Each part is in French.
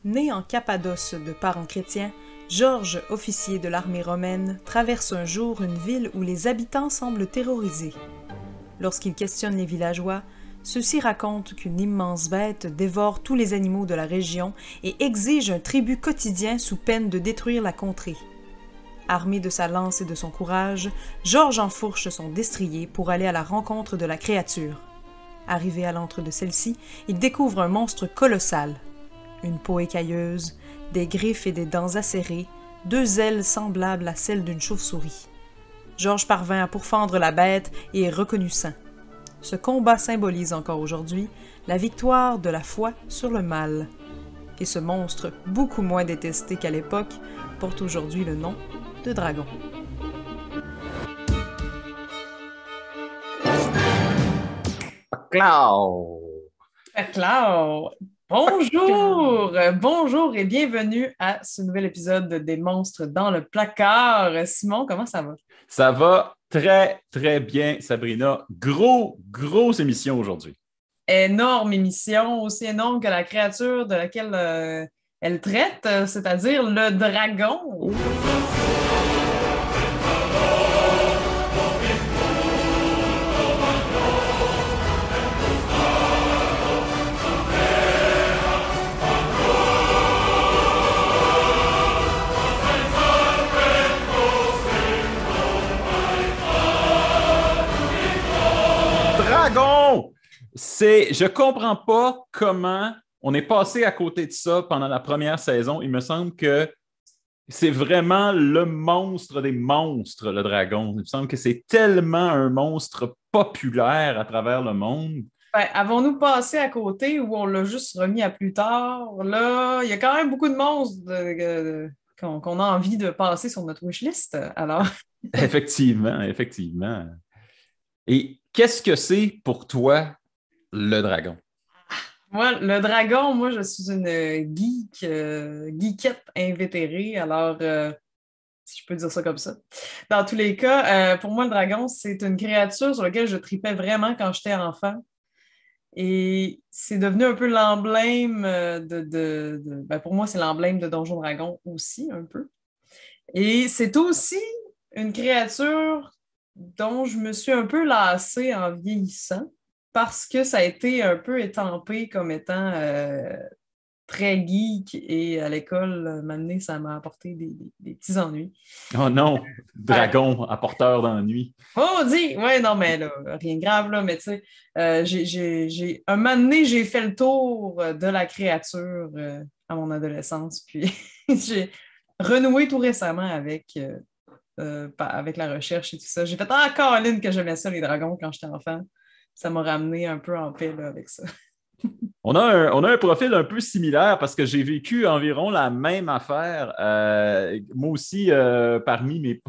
Né en Cappadoce de parents chrétiens, Georges, officier de l'armée romaine, traverse un jour une ville où les habitants semblent terrorisés. Lorsqu'il questionne les villageois, ceux-ci racontent qu'une immense bête dévore tous les animaux de la région et exige un tribut quotidien sous peine de détruire la contrée. Armé de sa lance et de son courage, Georges enfourche son destrier pour aller à la rencontre de la créature. Arrivé à l'antre de celle-ci, il découvre un monstre colossal. Une peau écailleuse, des griffes et des dents acérées, deux ailes semblables à celles d'une chauve-souris. Georges parvint à pourfendre la bête et est reconnu saint. Ce combat symbolise encore aujourd'hui la victoire de la foi sur le mal. Et ce monstre, beaucoup moins détesté qu'à l'époque, porte aujourd'hui le nom de dragon. Clau! Clau! Bonjour! Bonjour et bienvenue à ce nouvel épisode des Monstres dans le placard. Simon, comment ça va? Ça va très, très bien, Sabrina. Grosse émission aujourd'hui. Énorme émission, aussi énorme que la créature de laquelle elle traite, c'est-à-dire le dragon. Dragon! Je comprends pas comment on est passé à côté de ça pendant la première saison. Il me semble que c'est vraiment le monstre des monstres, le dragon. Il me semble que c'est tellement un monstre populaire à travers le monde. Ben, avons-nous passé à côté ou on l'a juste remis à plus tard? Là, il y a quand même beaucoup de monstres qu'on a envie de passer sur notre wishlist. Alors, Effectivement. Et qu'est-ce que c'est pour toi le dragon? moi, le dragon, moi, je suis une geekette invétérée. Alors, si je peux dire ça comme ça. Dans tous les cas, pour moi, le dragon, c'est une créature sur laquelle je tripais vraiment quand j'étais enfant. Et c'est devenu un peu l'emblème ben, pour moi, c'est l'emblème de Donjon Dragon aussi, un peu. Et c'est aussi une créature dont je me suis un peu lassée en vieillissant parce que ça a été un peu étampé comme étant très geek et à l'école, m'amener, ça m'a apporté des petits ennuis. Oh non, dragon apporteur d'ennui. Oh, dis! Ouais, non, mais là, rien de grave, là, mais tu sais, un moment donné, j'ai fait le tour de la créature à mon adolescence, puis j'ai renoué tout récemment avec la recherche et tout ça. J'ai fait Caroline que j'aimais ça, les dragons, quand j'étais enfant. Ça m'a ramené un peu en paix là, avec ça. On a un profil un peu similaire parce que j'ai vécu environ la même affaire. Moi aussi, parmi mes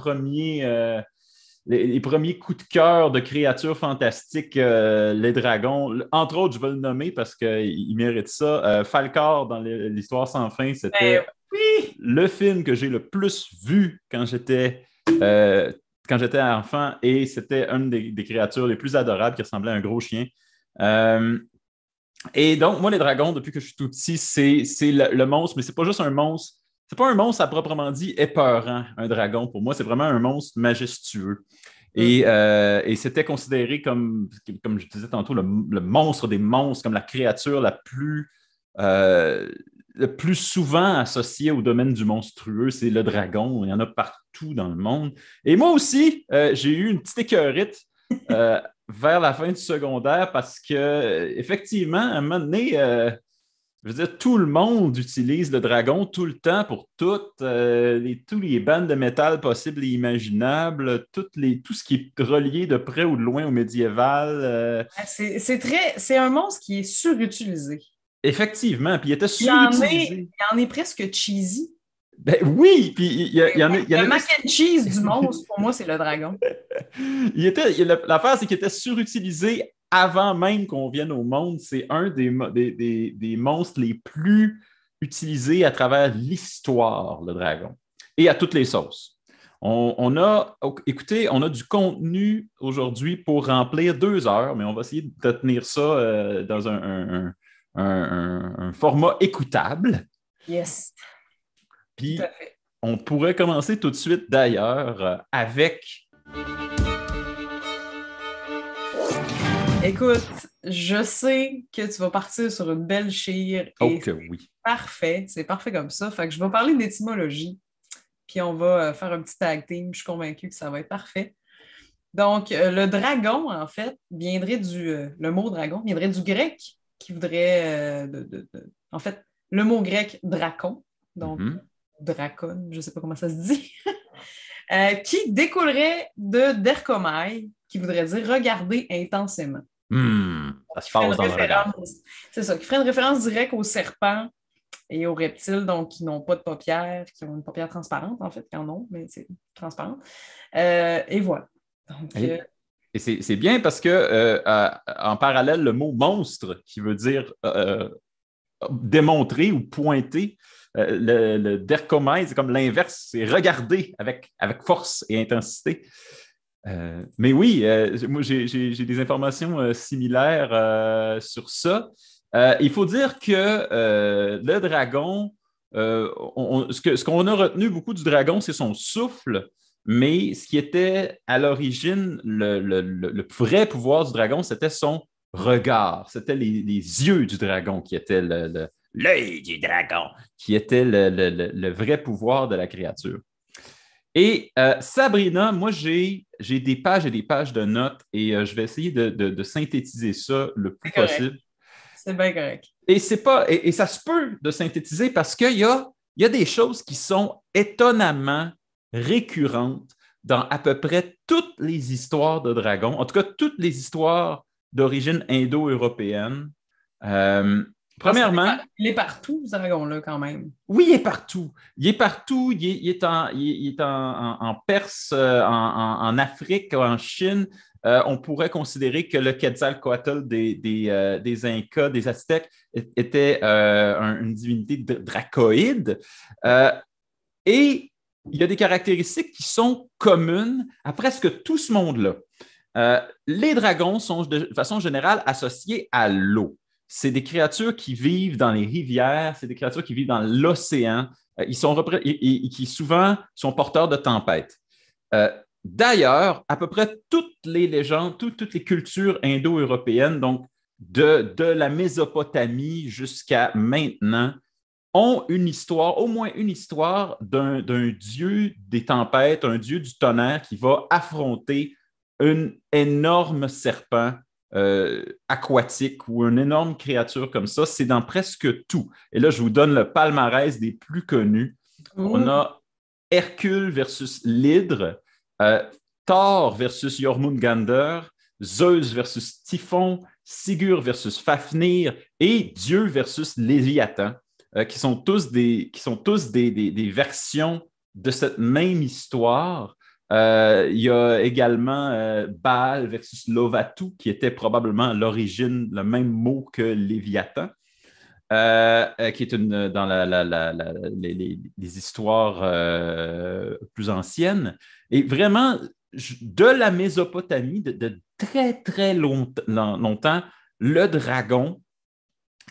les premiers coups de cœur de créatures fantastiques, les dragons, entre autres, je vais le nommer parce qu'il mérite ça. Falcor dans l'Histoire sans fin, c'était Oui! le film que j'ai le plus vu euh, quand j'étais enfant et c'était une des créatures les plus adorables qui ressemblait à un gros chien. Euh, et donc, moi, les dragons, depuis que je suis tout petit, c'est le monstre, mais c'est pas juste un monstre. C'est pas un monstre à proprement dit épeurant, un dragon. Pour moi, c'est vraiment un monstre majestueux. Et c'était considéré comme je disais tantôt, le monstre des monstres, comme la créature euh, le plus souvent associée au domaine du monstrueux. C'est le dragon. Il y en a partout dans le monde. Et moi aussi, j'ai eu une petite écœurite. Vers la fin du secondaire parce que effectivement, à un moment donné, je veux dire, tout le monde utilise le dragon tout le temps pour tous les bandes de métal possibles et imaginables, tout ce qui est relié de près ou de loin au médiéval. C'est un monstre qui est surutilisé. Effectivement, puis il était surutilisé. Il en est presque cheesy. Ben oui, puis il y en a Le mac and cheese du monstre, pour moi, c'est le dragon. L'affaire, c'est qu'il était surutilisé avant même qu'on vienne au monde. C'est un des monstres les plus utilisés à travers l'histoire, le dragon, et à toutes les sauces. Écoutez, on a du contenu aujourd'hui pour remplir 2 heures, mais on va essayer de tenir ça dans un format écoutable. Yes, tout à Puis, fait. on pourrait commencer tout de suite d'ailleurs avec... Écoute, je sais que tu vas partir sur une belle chire Oh et que oui. c'est parfait comme ça. Fait que je vais parler d'étymologie, puis on va faire un petit tag team. Je suis convaincue que ça va être parfait. Donc, le dragon, en fait, le mot dragon viendrait du grec qui voudrait, en fait, le mot grec dracon, donc Mhm. dracon, je ne sais pas comment ça se dit, qui découlerait de derkomai, qui voudrait dire regarder intensément. Ça Qui se ferait une passe dans le regard. référence, c'est ça, qui ferait une référence directe aux serpents et aux reptiles, donc qui n'ont pas de paupières, qui ont une paupière transparente, en fait, qui en ont, mais c'est transparent. Et voilà. Donc, Et c'est bien parce que, en parallèle, le mot monstre, qui veut dire démontrer ou pointer, le derkomai, c'est comme l'inverse, c'est regarder avec force et intensité. Mais oui, moi, j'ai des informations similaires sur ça. Il faut dire que le dragon, ce qu'on a retenu beaucoup du dragon, c'est son souffle, mais ce qui était à l'origine le vrai pouvoir du dragon, c'était son regard. C'était les yeux du dragon qui étaient l'œil du dragon, qui était le vrai pouvoir de la créature. Et Sabrina, moi, j'ai des pages et des pages de notes et je vais essayer de synthétiser ça le plus c'est correct. possible. C'est bien correct. Et, c'est pas, et ça se peut de synthétiser parce qu'il y a des choses qui sont étonnamment récurrentes dans à peu près toutes les histoires de dragons, en tout cas toutes les histoires d'origine indo-européenne. Euh, Parce qu'il Premièrement, est partout, ce dragon-là, quand même. oui, il est partout. Il est partout. Il est en Perse, en Afrique, en Chine. On pourrait considérer que le Quetzalcoatl des Incas, des Aztèques, était une divinité dracoïde. Euh, et il y a des caractéristiques qui sont communes à presque tout ce monde-là. Les dragons sont de façon générale associés à l'eau. C'est des créatures qui vivent dans les rivières, c'est des créatures qui vivent dans l'océan, qui souvent sont porteurs de tempêtes. Euh, D'ailleurs, à peu près toutes les légendes, toutes les cultures indo-européennes, donc de la Mésopotamie jusqu'à maintenant, ont une histoire, au moins une histoire d'un dieu des tempêtes, un dieu du tonnerre qui va affronter un énorme serpent aquatique ou une énorme créature comme ça. C'est dans presque tout. Et là, je vous donne le palmarès des plus connus. On Ouh. a Hercule versus l'Hydre, euh, Thor versus Jormungandr, Zeus versus Typhon, Sigurd versus Fafnir et Dieu versus Léviathan, qui sont tous des versions de cette même histoire. Il y a également Baal versus Lovatu, qui était probablement à l'origine le même mot que Léviathan, qui est dans les histoires plus anciennes. Et vraiment, de la Mésopotamie, de très, très longtemps, le dragon,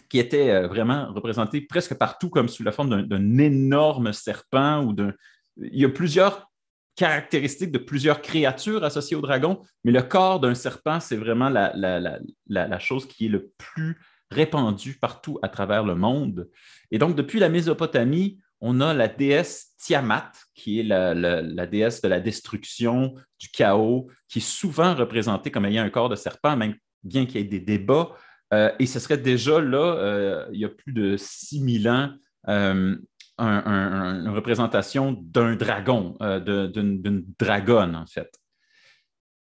qui était vraiment représenté presque partout comme sous la forme d'un énorme serpent ou d'un... Il y a plusieurs caractéristiques de plusieurs créatures associées au dragon, mais le corps d'un serpent, c'est vraiment la chose qui est le plus répandue partout à travers le monde. Et donc, depuis la Mésopotamie, on a la déesse Tiamat, qui est la déesse de la destruction, du chaos, qui est souvent représentée comme ayant un corps de serpent, même bien qu'il y ait des débats. Et ce serait déjà là, il y a plus de 6000 ans, une représentation d'un dragon, d'une dragonne, en fait.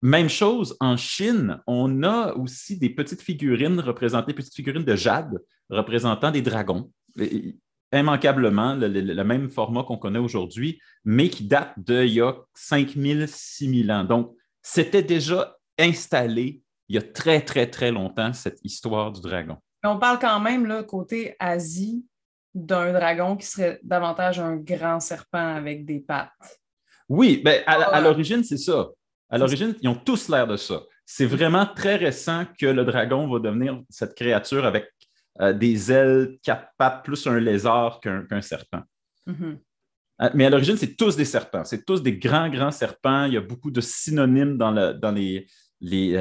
Même chose en Chine, on a aussi des petites figurines représentées, petites figurines de jade représentant des dragons. Immanquablement, le même format qu'on connaît aujourd'hui, mais qui date d'il y a 5000, 6000 ans. Donc, c'était déjà installé il y a très, très, très longtemps, cette histoire du dragon. On parle quand même, là, côté Asie, d'un dragon qui serait davantage un grand serpent avec des pattes. Oui, ben, à Ah, l'origine, c'est ça. À c'est ça. l'origine, ils ont tous l'air de ça. C'est vraiment très récent que le dragon va devenir cette créature avec des ailes, quatre pattes, plus un lézard qu'un serpent. Mhm. Mais à l'origine, c'est tous des serpents. C'est tous des grands, grands serpents. Il y a beaucoup de synonymes dans tu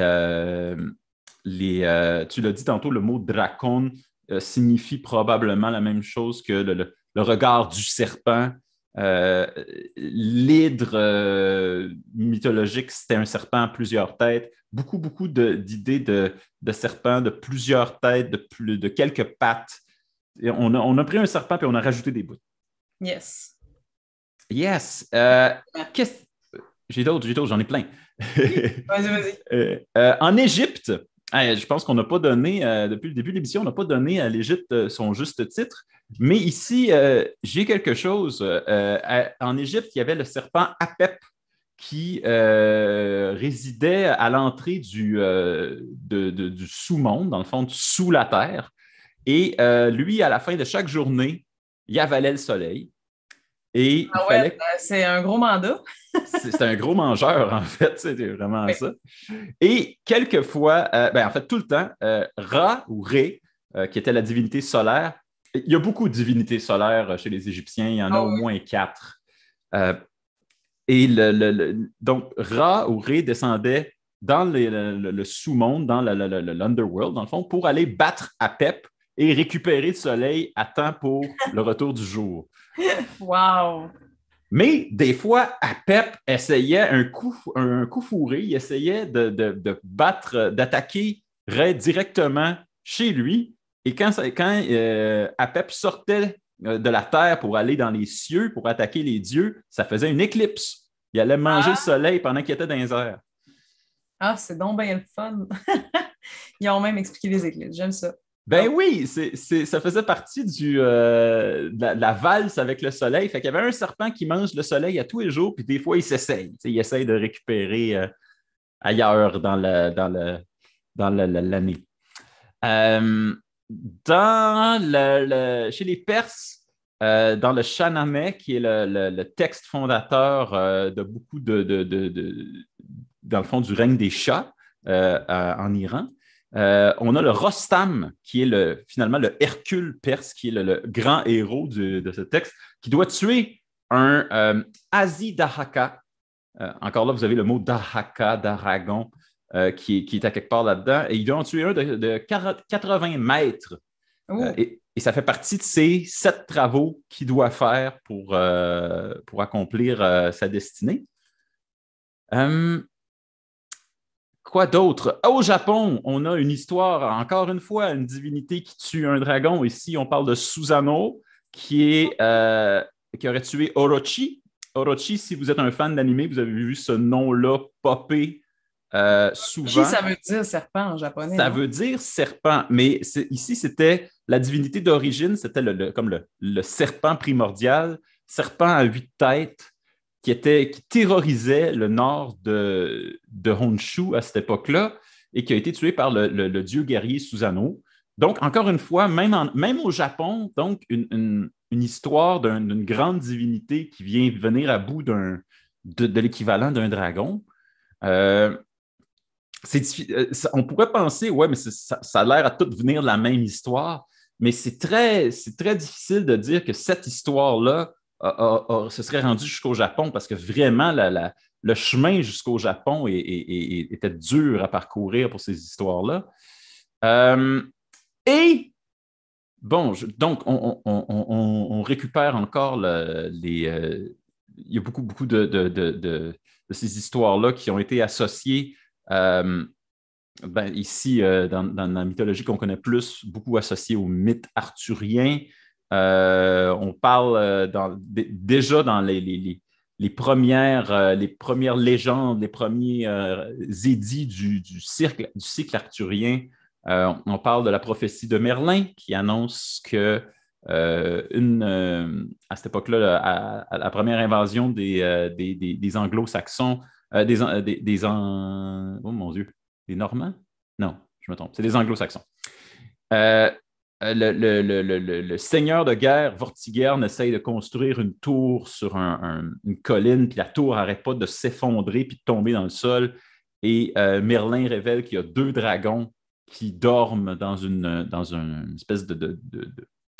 l'as dit tantôt, le mot dracon signifie probablement la même chose que le regard du serpent. L'hydre mythologique, c'était un serpent à plusieurs têtes. Beaucoup, beaucoup d'idées de serpents de plusieurs têtes, de quelques pattes. Et on a pris un serpent et on a rajouté des bouts. Yes. Yes. J'ai d'autres, j'en ai plein. Vas-y, vas-y. En Égypte, je pense qu'on n'a pas donné, depuis le début de l'émission, on n'a pas donné à l'Égypte son juste titre. Mais ici, j'ai quelque chose. En Égypte, il y avait le serpent Apep qui résidait à l'entrée du sous-monde, dans le fond, sous la terre. Et lui, à la fin de chaque journée, il avalait le soleil. Et il fallait. C'est un gros mandat. C'était un gros mangeur, en fait. C'était vraiment ça. Et quelquefois, en fait, tout le temps, Ra ou Ré, qui était la divinité solaire, il y a beaucoup de divinités solaires chez les Égyptiens. Il y en a au moins 4. Et donc, Ra ou Ré descendait dans le sous-monde, dans l'underworld, dans le fond, pour aller battre Apep et récupérer le soleil à temps pour le retour du jour. Wow! Mais des fois, Apep essayait un coup fourré, il essayait de battre, d'attaquer Ré directement chez lui. Et quand Apep sortait de la terre pour aller dans les cieux, pour attaquer les dieux, ça faisait une éclipse. Il allait manger le soleil pendant qu'il était dans les airs. Ah, c'est donc bien le fun! Ils ont même expliqué les éclipses, j'aime ça. Ben oui, ça faisait partie de la valse avec le soleil. Fait qu'il y avait un serpent qui mange le soleil à tous les jours, puis des fois, il s'essaye. Il essaye de récupérer ailleurs dans l'année. Chez les Perses, dans le Shahnameh, qui est le texte fondateur de beaucoup dans le fond, du règne des Shahs en Iran, on a le Rostam, qui est finalement le Hercule perse, qui est le grand héros de ce texte, qui doit tuer un Azidahaka. Encore là, vous avez le mot Dahaka, d'Aragon, qui est à quelque part là-dedans. Et il doit en tuer un de 80 mètres. Et ça fait partie de ces 7 travaux qu'il doit faire pour accomplir sa destinée. Quoi d'autre? Au Japon, on a une histoire, encore une fois, une divinité qui tue un dragon. Ici, on parle de Susanoo, qui aurait tué Orochi. Orochi, si vous êtes un fan d'anime, vous avez vu ce nom-là popper souvent. Ça veut dire serpent en japonais. Ça veut dire serpent, mais ici, c'était la divinité d'origine, c'était comme le serpent primordial, serpent à 8 têtes, qui terrorisait le nord de Honshu à cette époque-là et qui a été tué par le dieu guerrier Susanoo. Donc, encore une fois, même au Japon, donc une histoire d'une grande divinité qui vient venir à bout de l'équivalent d'un dragon. On pourrait penser, ouais, mais ça a l'air à tout venir de la même histoire, mais c'est très difficile de dire que cette histoire-là se serait rendue jusqu'au Japon parce que vraiment, le chemin jusqu'au Japon était dur à parcourir pour ces histoires-là. Et bon, donc, on récupère encore il y a beaucoup, beaucoup de ces histoires-là qui ont été associées ici, dans la mythologie qu'on connaît plus, beaucoup associées au mythe arthurien. On parle déjà dans les premières légendes, les premiers édits du cycle arthurien. On parle de la prophétie de Merlin qui annonce que à cette époque-là, à la première invasion des Anglo-Saxons, oh mon Dieu, des Normands? Non, je me trompe, c'est des Anglo-Saxons. Le seigneur de guerre, Vortigern, essaye de construire une tour sur une colline, puis la tour n'arrête pas de s'effondrer puis de tomber dans le sol. Et Merlin révèle qu'il y a 2 dragons qui dorment dans une espèce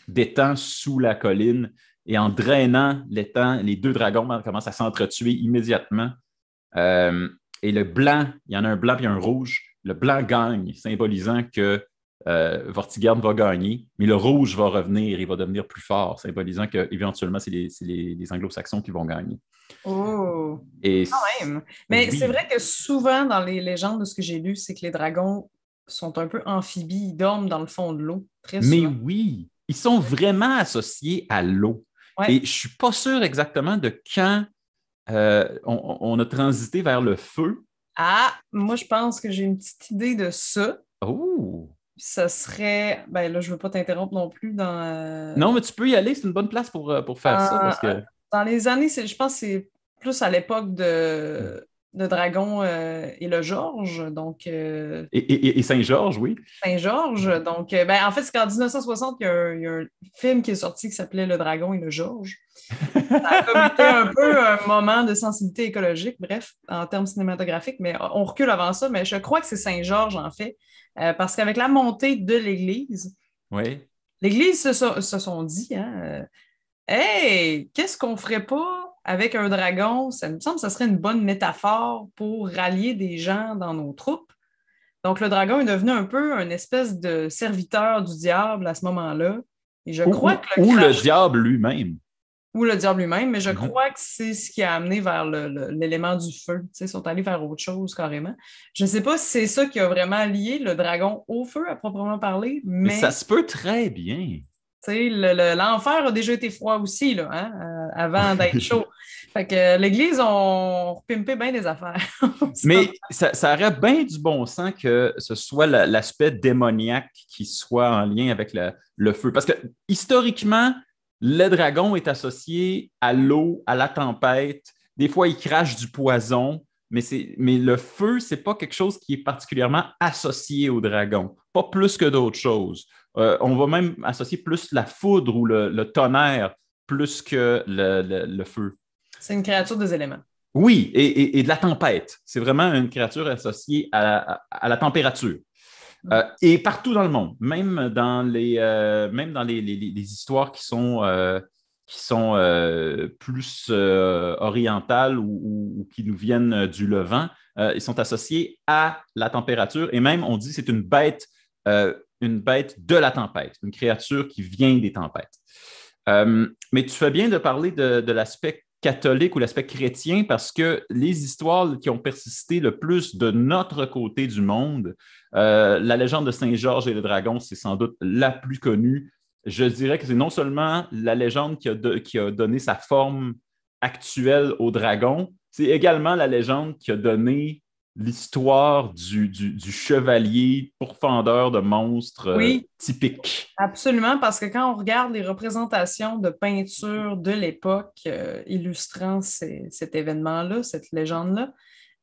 d'étang sous la colline. Et en drainant l'étang, les deux dragons commencent à s'entretuer immédiatement. Et le blanc, il y en a un blanc et un rouge. Le blanc gagne, symbolisant que Vortigern va gagner, mais le rouge va revenir, il va devenir plus fort, symbolisant qu'éventuellement, c'est les Anglo-Saxons qui vont gagner. Oh, Et quand même. Mais oui. c'est vrai que souvent, dans les légendes de ce que j'ai lu, c'est que les dragons sont un peu amphibies, ils dorment dans le fond de l'eau, très Mais souvent. oui, ils sont vraiment associés à l'eau. Et Ouais. je ne suis pas sûr exactement de quand on a transité vers le feu. Ah, moi, je pense que j'ai une petite idée de ça. Oh! Ça serait, ben là, je veux pas t'interrompre non plus Non, mais tu peux y aller, c'est une bonne place pour faire ça dans, parce que. dans les années, je pense que c'est plus à l'époque de Dragon et le Georges, donc Et Saint-Georges, oui. Saint-Georges. Donc, ben, en fait, c'est qu'en 1960, il y a un film qui est sorti qui s'appelait Le Dragon et le Georges. Ça a comme été un peu un moment de sensibilité écologique, bref, en termes cinématographiques, mais on recule avant ça. Mais je crois que c'est Saint-Georges, en fait, parce qu'avec la montée de Oui. l'Église se sont dit, hein, hey, qu'est-ce qu'on ferait pas avec un dragon? Ça me semble que ce serait une bonne métaphore pour rallier des gens dans nos troupes. Donc, le dragon est devenu un peu une espèce de serviteur du diable à ce moment-là. Et je crois que le Ou le crash diable lui-même. ou le diable lui-même, mais je Mhm. crois que c'est ce qui a amené vers l'élément du feu. Tu sais, ils sont allés vers autre chose carrément. Je ne sais pas si c'est ça qui a vraiment lié le dragon au feu à proprement parler, Mais ça mais se peut très bien. tu sais, l'enfer a déjà été froid aussi là, hein, avant d'être chaud. Fait que l'Église ont repimpé bien des affaires. Mais ça aurait bien du bon sens que ce soit l'aspect démoniaque qui soit en lien avec le feu. Parce que historiquement, le dragon est associé à l'eau, à la tempête. Des fois, il crache du poison, mais le feu, c'est pas quelque chose qui est particulièrement associé au dragon, pas plus que d'autres choses. On va même associer plus la foudre ou le tonnerre plus que le feu. C'est une créature des éléments. Oui, et de la tempête. C'est vraiment une créature associée à la température. Et partout dans le monde, même dans les histoires qui sont plus orientales ou qui nous viennent du Levant, ils sont associés à la température. Et même, on dit que c'est une bête de la tempête, une créature qui vient des tempêtes. Mais tu fais bien de parler de l'aspect catholique ou l'aspect chrétien parce que les histoires qui ont persisté le plus de notre côté du monde, la légende de Saint-Georges et le dragon, c'est sans doute la plus connue. Je dirais que c'est non seulement la légende qui a donné sa forme actuelle au dragon, c'est également la légende qui a donné l'histoire du chevalier pourfendeur de monstres Oui, typique. absolument, parce que quand on regarde les représentations de peinture de l'époque illustrant cet événement-là, cette légende-là,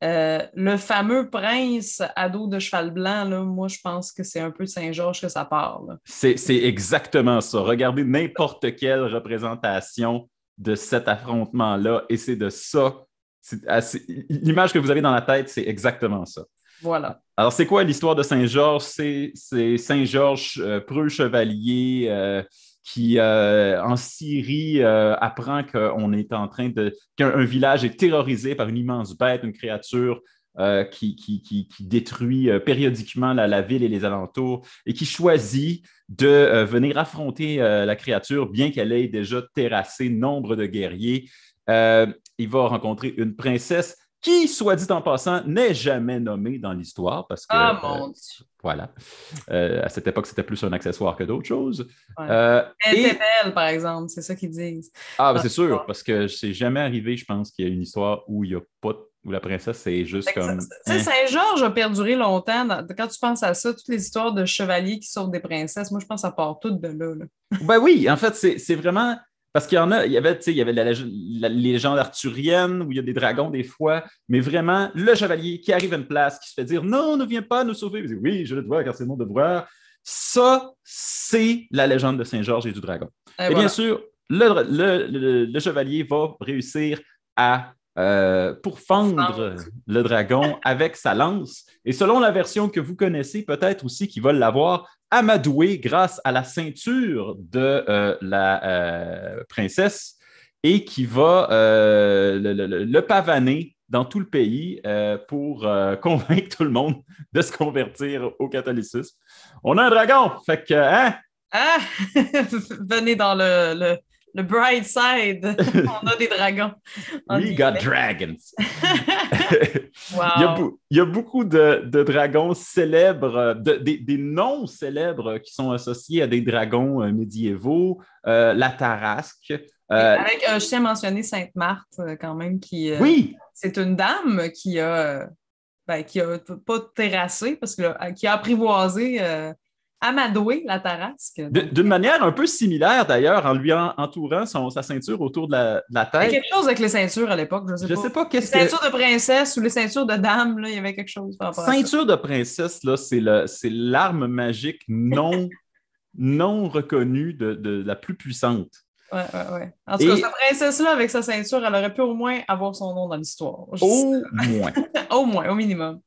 le fameux prince à dos de cheval blanc, là, moi, je pense que c'est un peu de Saint-Georges que ça parle. C'est exactement ça. Regardez n'importe quelle représentation de cet affrontement-là et c'est de ça. L'image que vous avez dans la tête, c'est exactement ça. Voilà. Alors, c'est quoi l'histoire de Saint-Georges? C'est Saint-Georges, preux chevalier, qui, en Syrie, apprend qu'on est qu'un village est terrorisé par une immense bête, une créature qui détruit périodiquement la ville et les alentours et qui choisit de venir affronter la créature, bien qu'elle ait déjà terrassé nombre de guerriers. Il va rencontrer une princesse qui, soit dit en passant, n'est jamais nommée dans l'histoire parce que, Ah, mon Dieu. voilà, à cette époque, c'était plus un accessoire que d'autres choses. Ouais. Euh, Elle était et, belle, par exemple, c'est ça qu'ils disent. ben, Dans c'est sûr, l'histoire. parce que c'est jamais arrivé, je pense, qu'il y a une histoire où il y a pas, où la princesse, c'est juste Fait que comme, tu sais, hein. Saint-Georges a perduré longtemps. Quand tu penses à ça, toutes les histoires de chevaliers qui sauvent des princesses, moi, je pense que ça part toutes de là. Ben oui, en fait, c'est vraiment. Parce qu'il y en a, il y avait, tu sais, il y avait les légendes arthuriennes où il y a des dragons des fois, mais vraiment, le chevalier qui arrive à une place, qui se fait dire non, ne viens pas nous sauver. Il dit oui, je le dois car c'est mon devoir. Ça, c'est la légende de Saint-Georges et du dragon. Et Et bien voilà. sûr, le chevalier va réussir à pour fendre le dragon avec sa lance. Et selon la version que vous connaissez, peut-être aussi qu'il va l'avoir amadoué grâce à la ceinture de la princesse et qui va le pavaner dans tout le pays pour convaincre tout le monde de se convertir au catholicisme. On a un dragon, fait que, hein? Ah! Venez dans le bright side. On a des dragons. We got dragons. Wow. Il y a beaucoup de dragons célèbres, des noms célèbres qui sont associés à des dragons médiévaux. La Tarasque. Avec, je tiens à mentionner Sainte-Marthe, quand même, oui! c'est une dame qui a pas terrassé, parce que qui a apprivoisé, amadoué la Tarasque. D'une manière un peu similaire, d'ailleurs, en lui entourant sa ceinture autour de la tête. Il y a quelque chose avec les ceintures à l'époque, je sais pas. Sais pas qu'est-ce les ceintures de princesse ou les ceintures de dame, là, il y avait quelque chose par rapport à ça. Ceinture de princesse, là, c'est l'arme magique non reconnue de la plus puissante. Ouais. En tout cas, cette princesse-là, avec sa ceinture, elle aurait pu au moins avoir son nom dans l'histoire. Au moins. Au moins, au minimum.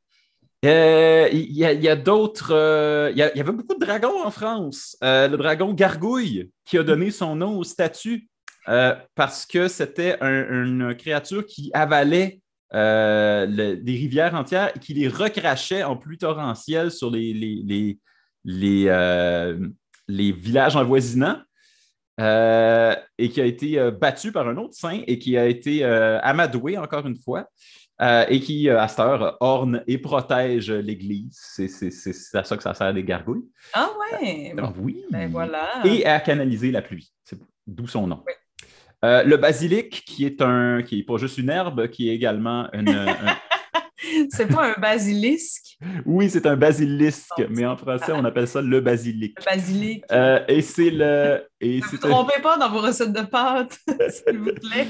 Il y a d'autres. Il y avait beaucoup de dragons en France. Le dragon Gargouille, qui a donné son nom au statue, parce que c'était une créature qui avalait des rivières entières et qui les recrachait en pluie torrentielle sur les villages avoisinants. Et qui a été battu par un autre saint et qui a été amadoué encore une fois. Et qui, à cette heure, orne et protège l'Église. C'est à ça que ça sert des gargouilles. Ah ouais! Bon. Oui. Ben voilà. Et à canaliser la pluie. D'où son nom. Oui. Le basilic, qui est pas juste une herbe, qui est également C'est pas un basilisque? Oui, c'est un basilisque, mais en français, on appelle ça le basilic. Le basilic. Et c'est le... Ne vous trompez pas dans vos recettes de pâtes, s'il vous plaît.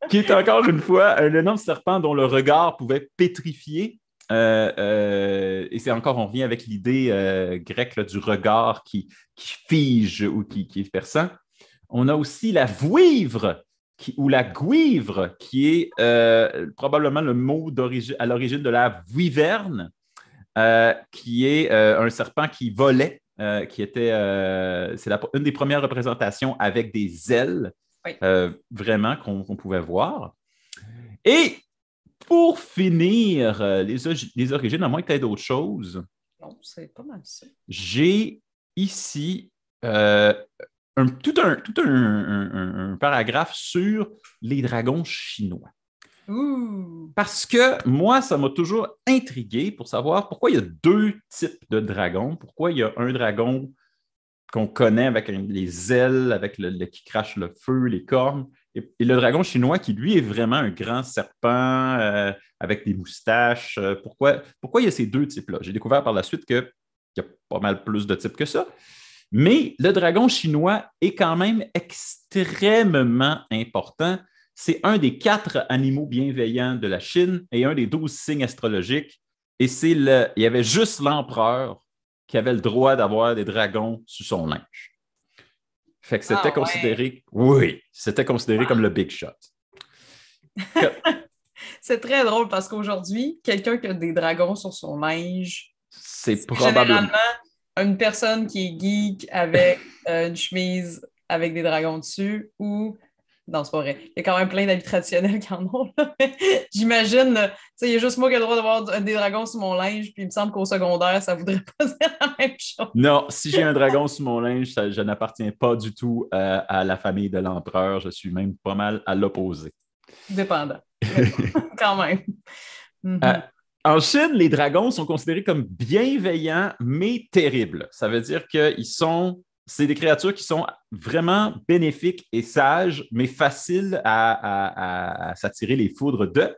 Qui est encore une fois un énorme serpent dont le regard pouvait pétrifier. Et c'est encore, on revient avec l'idée grecque là, du regard qui fige ou qui est perçant. On a aussi la vouivre, ou la gouivre, qui est probablement le mot à l'origine de la vuiverne, qui est un serpent qui volait, qui était, c'est une des premières représentations avec des ailes, oui. Vraiment qu'on pouvait voir. Et pour finir, les origines, à moins que tu aies d'autres choses, non, c'est pas mal ça. J'ai ici tout un paragraphe sur les dragons chinois. Ouh. Parce que moi, ça m'a toujours intrigué pour savoir pourquoi il y a deux types de dragons. Pourquoi il y a un dragon qu'on connaît avec les ailes, avec qui crache le feu, les cornes, et le dragon chinois qui, lui, est vraiment un grand serpent avec des moustaches. Pourquoi il y a ces deux types-là? J'ai découvert par la suite qu'il y a pas mal plus de types que ça. Mais le dragon chinois est quand même extrêmement important. C'est un des 4 animaux bienveillants de la Chine et un des 12 signes astrologiques. Et il y avait juste l'empereur qui avait le droit d'avoir des dragons sous son linge. Fait que c'était considéré... Oui, c'était considéré comme le big shot. C'est très drôle parce qu'aujourd'hui, quelqu'un qui a des dragons sur son linge, c'est probablement... généralement une personne qui est geek avec une chemise avec des dragons dessus ou... Non, c'est pas vrai. Il y a quand même plein d'habits traditionnels qui en ont. J'imagine, tu sais, il y a juste moi qui ai le droit d'avoir des dragons sur mon linge, puis il me semble qu'au secondaire, ça voudrait pas dire la même chose. Non, si j'ai un dragon sur mon linge, je n'appartiens pas du tout à la famille de l'empereur. Je suis même pas mal à l'opposé. Dépendant. Quand même. En Chine, les dragons sont considérés comme bienveillants, mais terribles. Ça veut dire c'est des créatures qui sont vraiment bénéfiques et sages, mais faciles à s'attirer les foudres d'eux.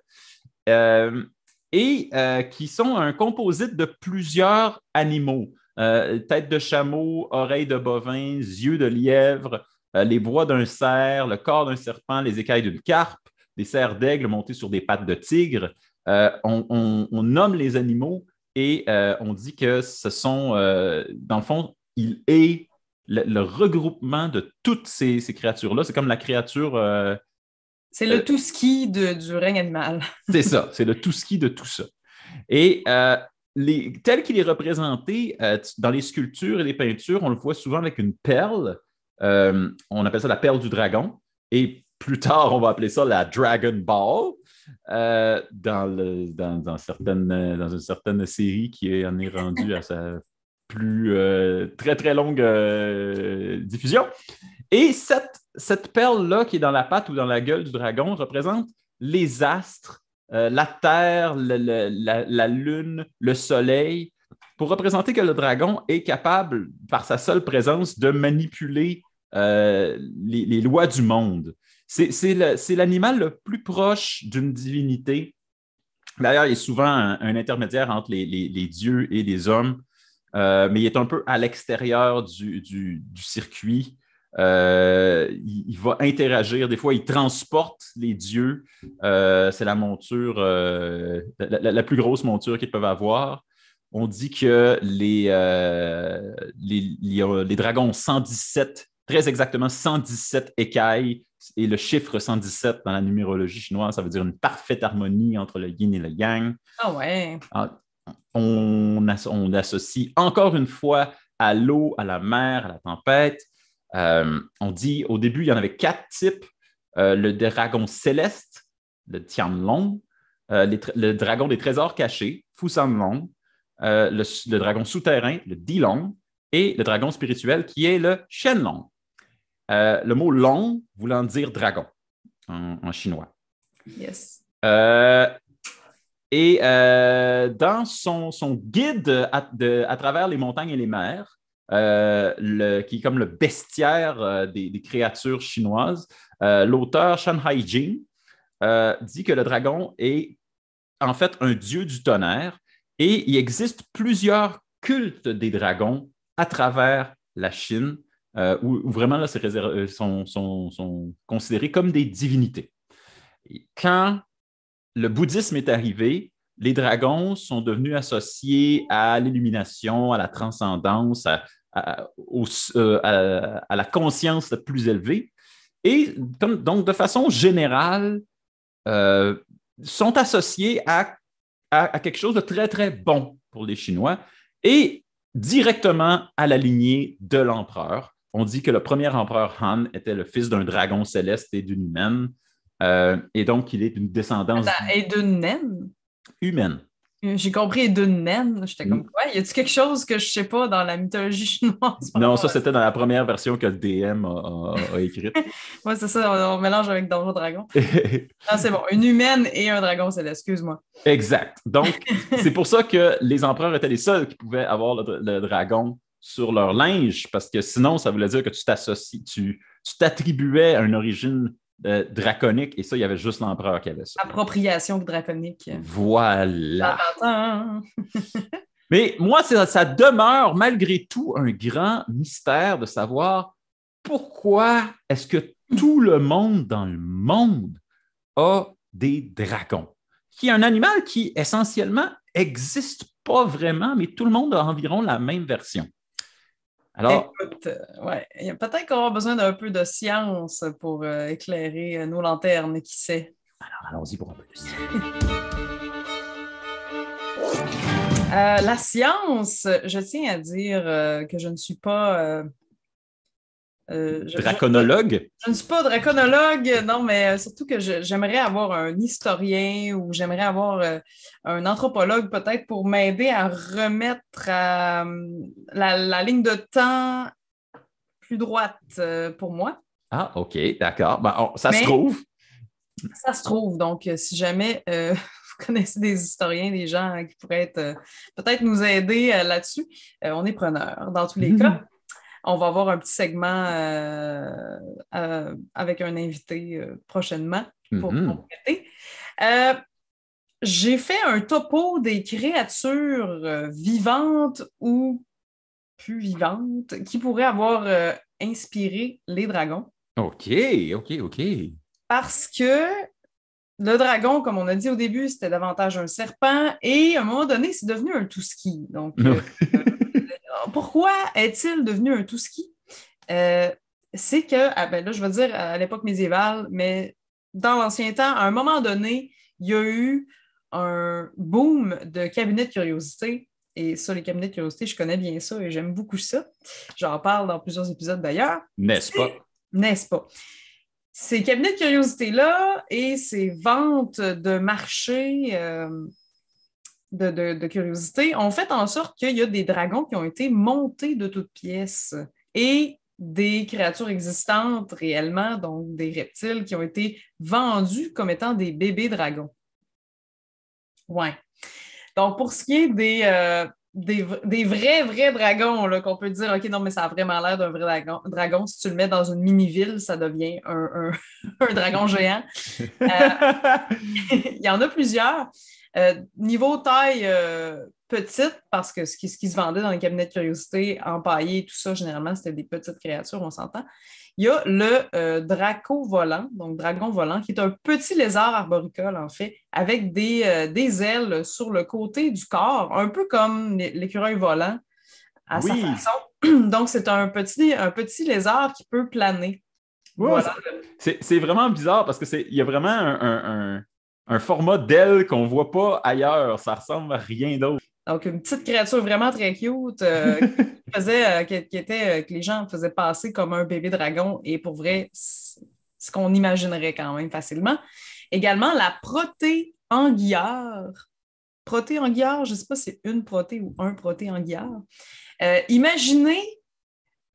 Et qui sont un composite de plusieurs animaux. Tête de chameau, oreilles de bovin, yeux de lièvre, les bois d'un cerf, le corps d'un serpent, les écailles d'une carpe, des serres d'aigle montées sur des pattes de tigre. On nomme les animaux et on dit que ce sont, dans le fond, il est le regroupement de toutes ces créatures-là. C'est comme la créature C'est le tout-ski du règne animal. C'est ça, c'est le tout-ski de tout ça. Et tel qu'il est représenté dans les sculptures et les peintures, on le voit souvent avec une perle. On appelle ça la perle du dragon. Et plus tard, on va appeler ça la Dragon Ball dans une certaine série qui en est rendue à sa plus très, très longue diffusion. Et cette perle-là qui est dans la patte ou dans la gueule du dragon représente les astres, la Terre, la Lune, le Soleil, pour représenter que le dragon est capable, par sa seule présence, de manipuler les lois du monde. C'est l'animal le plus proche d'une divinité. D'ailleurs, il est souvent un intermédiaire entre les dieux et les hommes, mais il est un peu à l'extérieur du circuit. Il va interagir. Des fois, il transporte les dieux. C'est la monture, la plus grosse monture qu'ils peuvent avoir. On dit que les dragons ont 117, très exactement 117 écailles. Et le chiffre 117 dans la numérologie chinoise, ça veut dire une parfaite harmonie entre le yin et le yang. Ah ouais. On associe encore une fois à l'eau, à la mer, à la tempête. On dit au début, il y en avait 4 types. Le dragon céleste, le Tianlong, le dragon des trésors cachés, Fusanlong, le dragon souterrain, le Dilong, et le dragon spirituel qui est le Shenlong. Le mot long voulant dire dragon en chinois. Yes. Et dans son guide à travers les montagnes et les mers, qui est comme le bestiaire des créatures chinoises, l'auteur Shan Haijing dit que le dragon est en fait un dieu du tonnerre et il existe plusieurs cultes des dragons à travers la Chine où vraiment là, sont considérés comme des divinités. Et quand le bouddhisme est arrivé, les dragons sont devenus associés à l'illumination, à la transcendance, à la conscience la plus élevée. Et donc, de façon générale, sont associés à quelque chose de très, très bon pour les Chinois et directement à la lignée de l'empereur. On dit que le premier empereur Han était le fils d'un dragon céleste et d'une humaine. Et donc, il est d'une descendance... Et d'une naine? Humaine. J'ai compris, et d'une naine. J'étais comme, quoi? Y a-t-il quelque chose que je sais pas dans la mythologie chinoise? Non, ça, c'était dans la première version que le DM a écrite. Oui, c'est ça, on mélange avec Donjon Dragon. Non, c'est bon, une humaine et un dragon, c'est excuse-moi. Exact. Donc, c'est pour ça que les empereurs étaient les seuls qui pouvaient avoir le dragon sur leur linge, parce que sinon, ça voulait dire que tu t'attribuais à une origine draconique, et ça, il y avait juste l'empereur qui avait ça. Appropriation draconique. Voilà. Mais moi, ça demeure malgré tout un grand mystère de savoir pourquoi est-ce que tout le monde dans le monde a des dragons, qui est un animal qui essentiellement n'existe pas vraiment, mais tout le monde a environ la même version. Alors, écoute, ouais, peut-être qu'on aura besoin d'un peu de science pour éclairer nos lanternes, qui sait. Alors, allons-y pour un peu de science. La science, je tiens à dire que je ne suis pas... draconologue? Je ne suis pas draconologue, non, mais surtout que j'aimerais avoir un historien ou j'aimerais avoir un anthropologue peut-être pour m'aider à remettre la ligne de temps plus droite pour moi. Ah, OK, d'accord. Ben, ça se trouve. Ça se trouve. Donc, si jamais vous connaissez des historiens, des gens qui pourraient peut-être nous aider là-dessus, on est preneurs dans tous les cas. On va avoir un petit segment avec un invité prochainement pour compléter. J'ai fait un topo des créatures vivantes ou plus vivantes qui pourraient avoir inspiré les dragons. OK. Parce que le dragon, comme on a dit au début, c'était davantage un serpent et à un moment donné, c'est devenu un tout-ski. Donc, pourquoi est-il devenu un tout-ski? C'est que, là, je vais dire à l'époque médiévale, mais dans l'ancien temps, à un moment donné, il y a eu un boom de cabinets de curiosité. Et ça, les cabinets de curiosité, je connais bien ça et j'aime beaucoup ça. J'en parle dans plusieurs épisodes d'ailleurs. N'est-ce pas? N'est-ce pas? Ces cabinets de curiosité-là et ces ventes de marché de curiosité ont fait en sorte qu'il y a des dragons qui ont été montés de toutes pièces et des créatures existantes réellement, donc des reptiles qui ont été vendus comme étant des bébés dragons. Ouais. Donc, pour ce qui est des vrais dragons, là, qu'on peut dire, OK, non, mais ça a vraiment l'air d'un vrai dragon. Si tu le mets dans une mini-ville, ça devient un dragon géant. Il y en a plusieurs. Niveau taille petite, parce que ce qui se vendait dans les cabinets de curiosité, empaillés, tout ça, généralement, c'était des petites créatures, on s'entend. Il y a le draco volant, donc dragon volant, qui est un petit lézard arboricole, en fait, avec des ailes sur le côté du corps, un peu comme l'écureuil volant à sa façon. Donc, c'est un petit lézard qui peut planer. Ouais, voilà. C'est vraiment bizarre parce qu'il y a vraiment un format d'aile qu'on ne voit pas ailleurs. Ça ressemble à rien d'autre. Donc, une petite créature vraiment très cute que les gens faisaient passer comme un bébé dragon et pour vrai, ce qu'on imaginerait quand même facilement. Également, la protéanguillard. Protéanguillard, je ne sais pas si c'est une proté ou un protéanguillard. Imaginez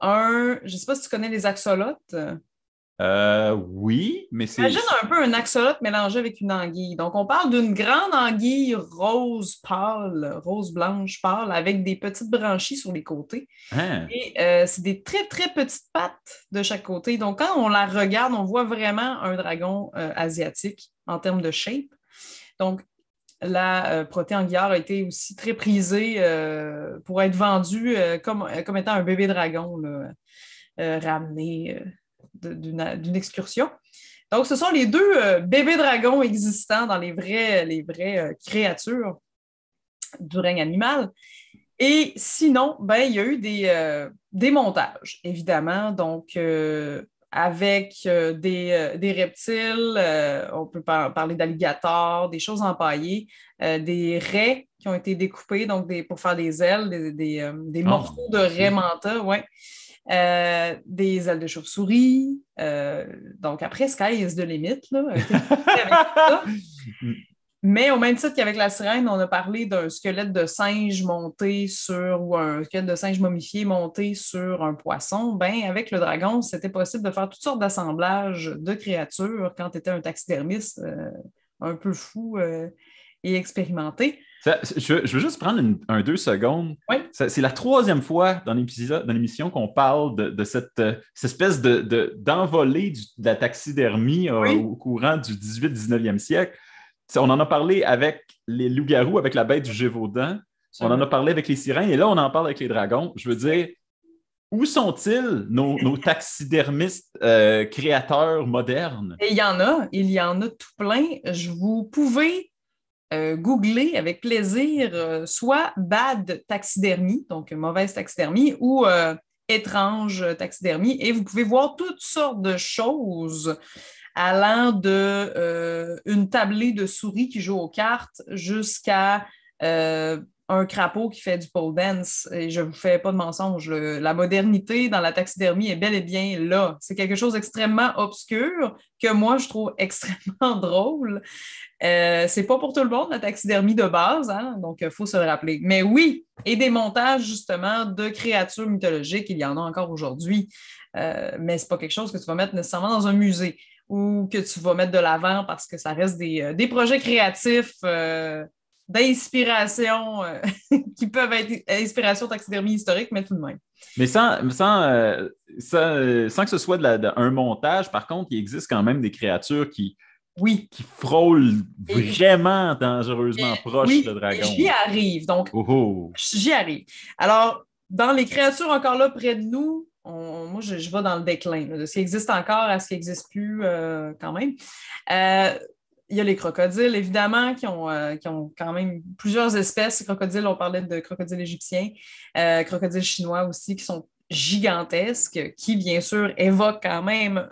je ne sais pas si tu connais les axolotes. Oui, mais c'est... Imagine un peu un axolote mélangé avec une anguille. Donc, on parle d'une grande anguille rose pâle, rose blanche pâle, avec des petites branchies sur les côtés. Hein? Et c'est des très, très petites pattes de chaque côté. Donc, quand on la regarde, on voit vraiment un dragon asiatique en termes de shape. Donc, la protéanguillard a été aussi très prisée pour être vendue comme étant un bébé dragon là, ramené d'une excursion. Donc, ce sont les deux bébés dragons existants dans les vraies créatures du règne animal. Et sinon, ben, il y a eu des montages, évidemment. Donc, avec des reptiles, on peut parler d'alligators, des choses empaillées, des raies qui ont été découpées donc pour faire des ailes, des morceaux de raie manta, ouais. Des ailes de chauve-souris. Donc après, sky is the limit, là. Mais au même titre qu'avec la sirène, on a parlé d'un squelette de singe monté ou un squelette de singe momifié monté sur un poisson. Ben, avec le dragon, c'était possible de faire toutes sortes d'assemblages de créatures quand tu étais un taxidermiste un peu fou et expérimenté. Je veux juste prendre 2 secondes. Oui. C'est la 3e fois dans l'émission qu'on parle de cette espèce d'envolée de la taxidermie au courant du 18-19e siècle. On en a parlé avec les loups-garous, avec la bête du Gévaudan. On en a parlé avec les sirènes et là, on en parle avec les dragons. Je veux dire, où sont-ils, nos taxidermistes créateurs modernes? Et il y en a tout plein. Vous pouvez googler avec plaisir soit bad taxidermie, donc mauvaise taxidermie, ou étrange taxidermie, et vous pouvez voir toutes sortes de choses allant de une tablée de souris qui joue aux cartes jusqu'à un crapaud qui fait du pole dance. Et je ne vous fais pas de mensonge. La modernité dans la taxidermie est bel et bien là. C'est quelque chose d'extrêmement obscur que moi, je trouve extrêmement drôle. C'est pas pour tout le monde, la taxidermie de base, hein? Donc il faut se le rappeler. Mais oui, et des montages justement de créatures mythologiques, il y en a encore aujourd'hui. Mais c'est pas quelque chose que tu vas mettre nécessairement dans un musée ou que tu vas mettre de l'avant parce que ça reste des projets créatifs d'inspiration qui peuvent être inspiration taxidermie historique, mais tout de même. Mais sans que ce soit un montage, par contre, il existe quand même des créatures qui frôlent vraiment dangereusement proche de dragon. J'y arrive. Donc, j'y arrive. Alors, dans les créatures encore là près de nous, moi, je vais dans le déclin, là, de ce qui existe encore à ce qui n'existe plus quand même. Il y a les crocodiles, évidemment, qui ont quand même plusieurs espèces. Les crocodiles, on parlait de crocodiles égyptiens, crocodiles chinois aussi, qui sont gigantesques qui, bien sûr, évoquent quand même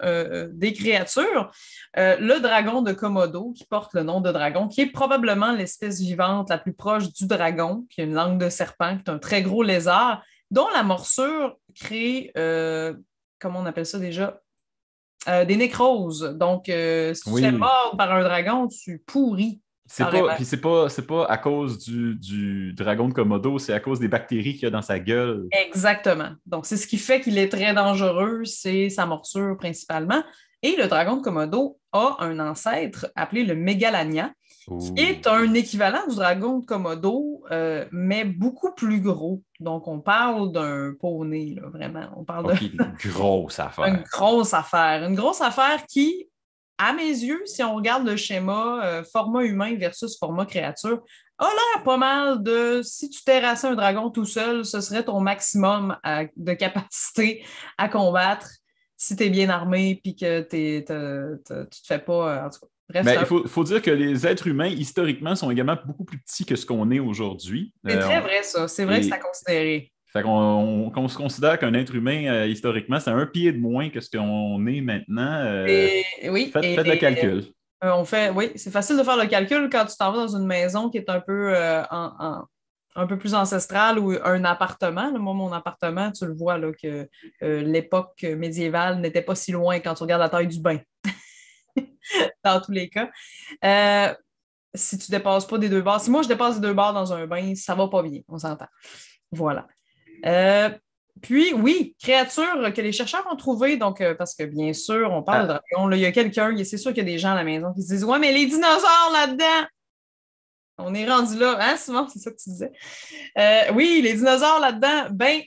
des créatures. Le dragon de Komodo, qui porte le nom de dragon, qui est probablement l'espèce vivante la plus proche du dragon, qui a une langue de serpent, qui est un très gros lézard, dont la morsure crée, comment on appelle ça déjà? Des nécroses. Donc, si tu te fais Oui. mordre par un dragon, tu pourris. Puis c'est pas à cause du dragon de Komodo, c'est à cause des bactéries qu'il y a dans sa gueule. Exactement. Donc, c'est ce qui fait qu'il est très dangereux, c'est sa morsure principalement. Et le dragon de Komodo a un ancêtre appelé le Mégalania, qui Ouh. est un équivalent du dragon de Komodo, mais beaucoup plus gros. Donc, on parle d'un poney, là, vraiment. On parle OK, une grosse d'une affaire. grosse affaire. Une grosse affaire qui, à mes yeux, si on regarde le schéma format humain versus format créature, a l'air pas mal de si tu terrassais un dragon tout seul, ce serait ton maximum de capacité à combattre si tu es bien armé puis que tu te fais pas. En tout cas, bref, Mais il faut dire que les êtres humains, historiquement, sont également beaucoup plus petits que ce qu'on est aujourd'hui. c'est très vrai, ça. C'est vrai que c'est à Et considérer. fait qu'on se considère qu'un être humain, historiquement, c'est un pied de moins que ce qu'on est maintenant. Oui, Faites le calcul. oui, c'est facile de faire le calcul quand tu t'en vas dans une maison qui est un peu, un peu plus ancestrale ou un appartement. Là, moi, mon appartement, tu le vois là, que l'époque médiévale n'était pas si loin quand tu regardes la taille du bain, dans tous les cas. Euh, si tu ne dépasses pas des 2 barres, si moi je dépasse des 2 barres dans un bain, ça va pas bien, on s'entend. Voilà. Euh, Puis, oui, créatures que les chercheurs ont trouvées, donc, parce que bien sûr, on parle de Ah, dragons. Là, il y a quelqu'un, c'est sûr qu'il y a des gens à la maison qui se disent: Ouais, mais les dinosaures là-dedans! On est rendu là, hein, Simon? C'est ça que tu disais. Oui, les dinosaures là-dedans, ben,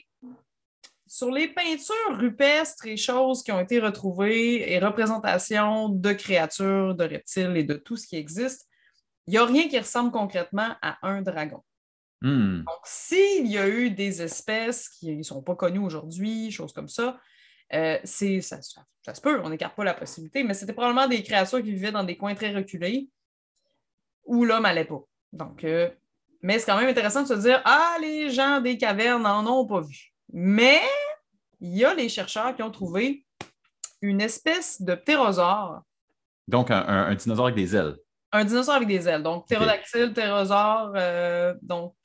sur les peintures rupestres et choses qui ont été retrouvées et représentations de créatures, de reptiles et de tout ce qui existe, il n'y a rien qui ressemble concrètement à un dragon. hmm. Donc, s'il y a eu des espèces qui ne sont pas connues aujourd'hui, choses comme ça, ça se peut, on n'écarte pas la possibilité, mais c'était probablement des créatures qui vivaient dans des coins très reculés où l'homme n'allait pas. Donc, mais c'est quand même intéressant de se dire: Ah, les gens des cavernes n'en ont pas vu. Mais il y a les chercheurs qui ont trouvé une espèce de ptérosaure. Donc, un dinosaure avec des ailes. Un dinosaure avec des ailes, donc OK. ptérodactyle, ptérosaure, donc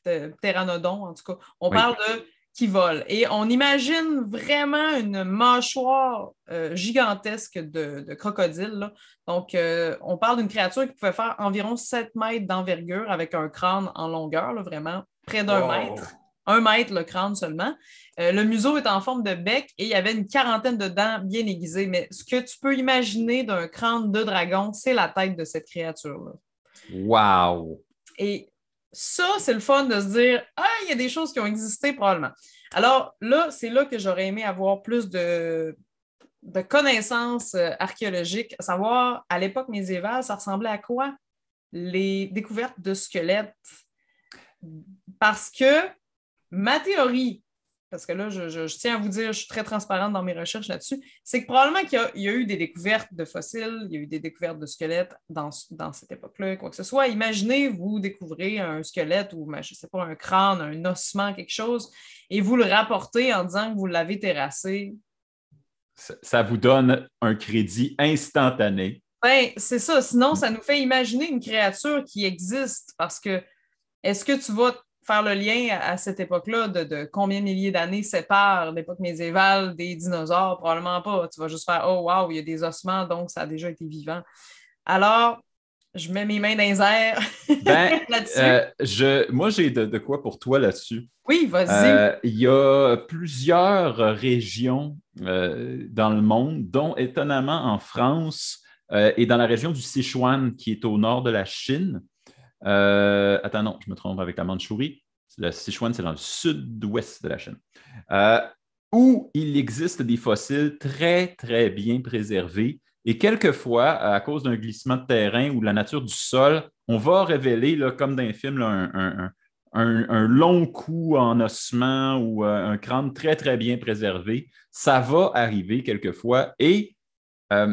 ptéranodon, en tout cas. On Oui. parle de qui vole. Et on imagine vraiment une mâchoire gigantesque de crocodile, là. Donc, on parle d'une créature qui pouvait faire environ 7 mètres d'envergure avec un crâne en longueur, là, vraiment près d'1 mètre. Wow. 1 mètre le crâne seulement. Le museau est en forme de bec et il y avait une quarantaine de dents bien aiguisées. Mais ce que tu peux imaginer d'un crâne de dragon, c'est la tête de cette créature-là. Wow. Et ça, c'est le fun de se dire: Ah, il y a des choses qui ont existé probablement. Alors là, c'est là que j'aurais aimé avoir plus de connaissances archéologiques, à savoir, à l'époque médiévale, ça ressemblait à quoi? Les découvertes de squelettes. Parce que ma théorie, parce que là, je tiens à vous dire, je suis très transparente dans mes recherches là-dessus, c'est que probablement qu'il y a eu des découvertes de fossiles, il y a eu des découvertes de squelettes dans cette époque-là, quoi que ce soit. Imaginez, vous découvrez un squelette ou, je ne sais pas, un crâne, un ossement, quelque chose, et vous le rapportez en disant que vous l'avez terrassé. Ça vous donne un crédit instantané. Ben, c'est ça. Sinon, ça nous fait imaginer une créature qui existe parce que est-ce que tu vas faire le lien à cette époque-là de combien de milliers d'années séparent l'époque médiévale des dinosaures? Probablement pas. Tu vas juste faire: Oh, wow, il y a des ossements, donc ça a déjà été vivant. Alors, je mets mes mains dans les airs Ben, là-dessus. moi, j'ai de quoi pour toi là-dessus. Oui, vas-y. Il y a plusieurs régions dans le monde, dont étonnamment en France et dans la région du Sichuan, qui est au nord de la Chine. Attends, non, je me trompe avec la Mandchourie. Le Sichuan, c'est dans le sud-ouest de la Chine. Euh, où il existe des fossiles très, très bien préservés. Et quelquefois, à cause d'un glissement de terrain ou de la nature du sol, on va révéler, là, comme dans les films, là, un long cou en ossement ou un crâne très, très bien préservé. Ça va arriver quelquefois. Et euh,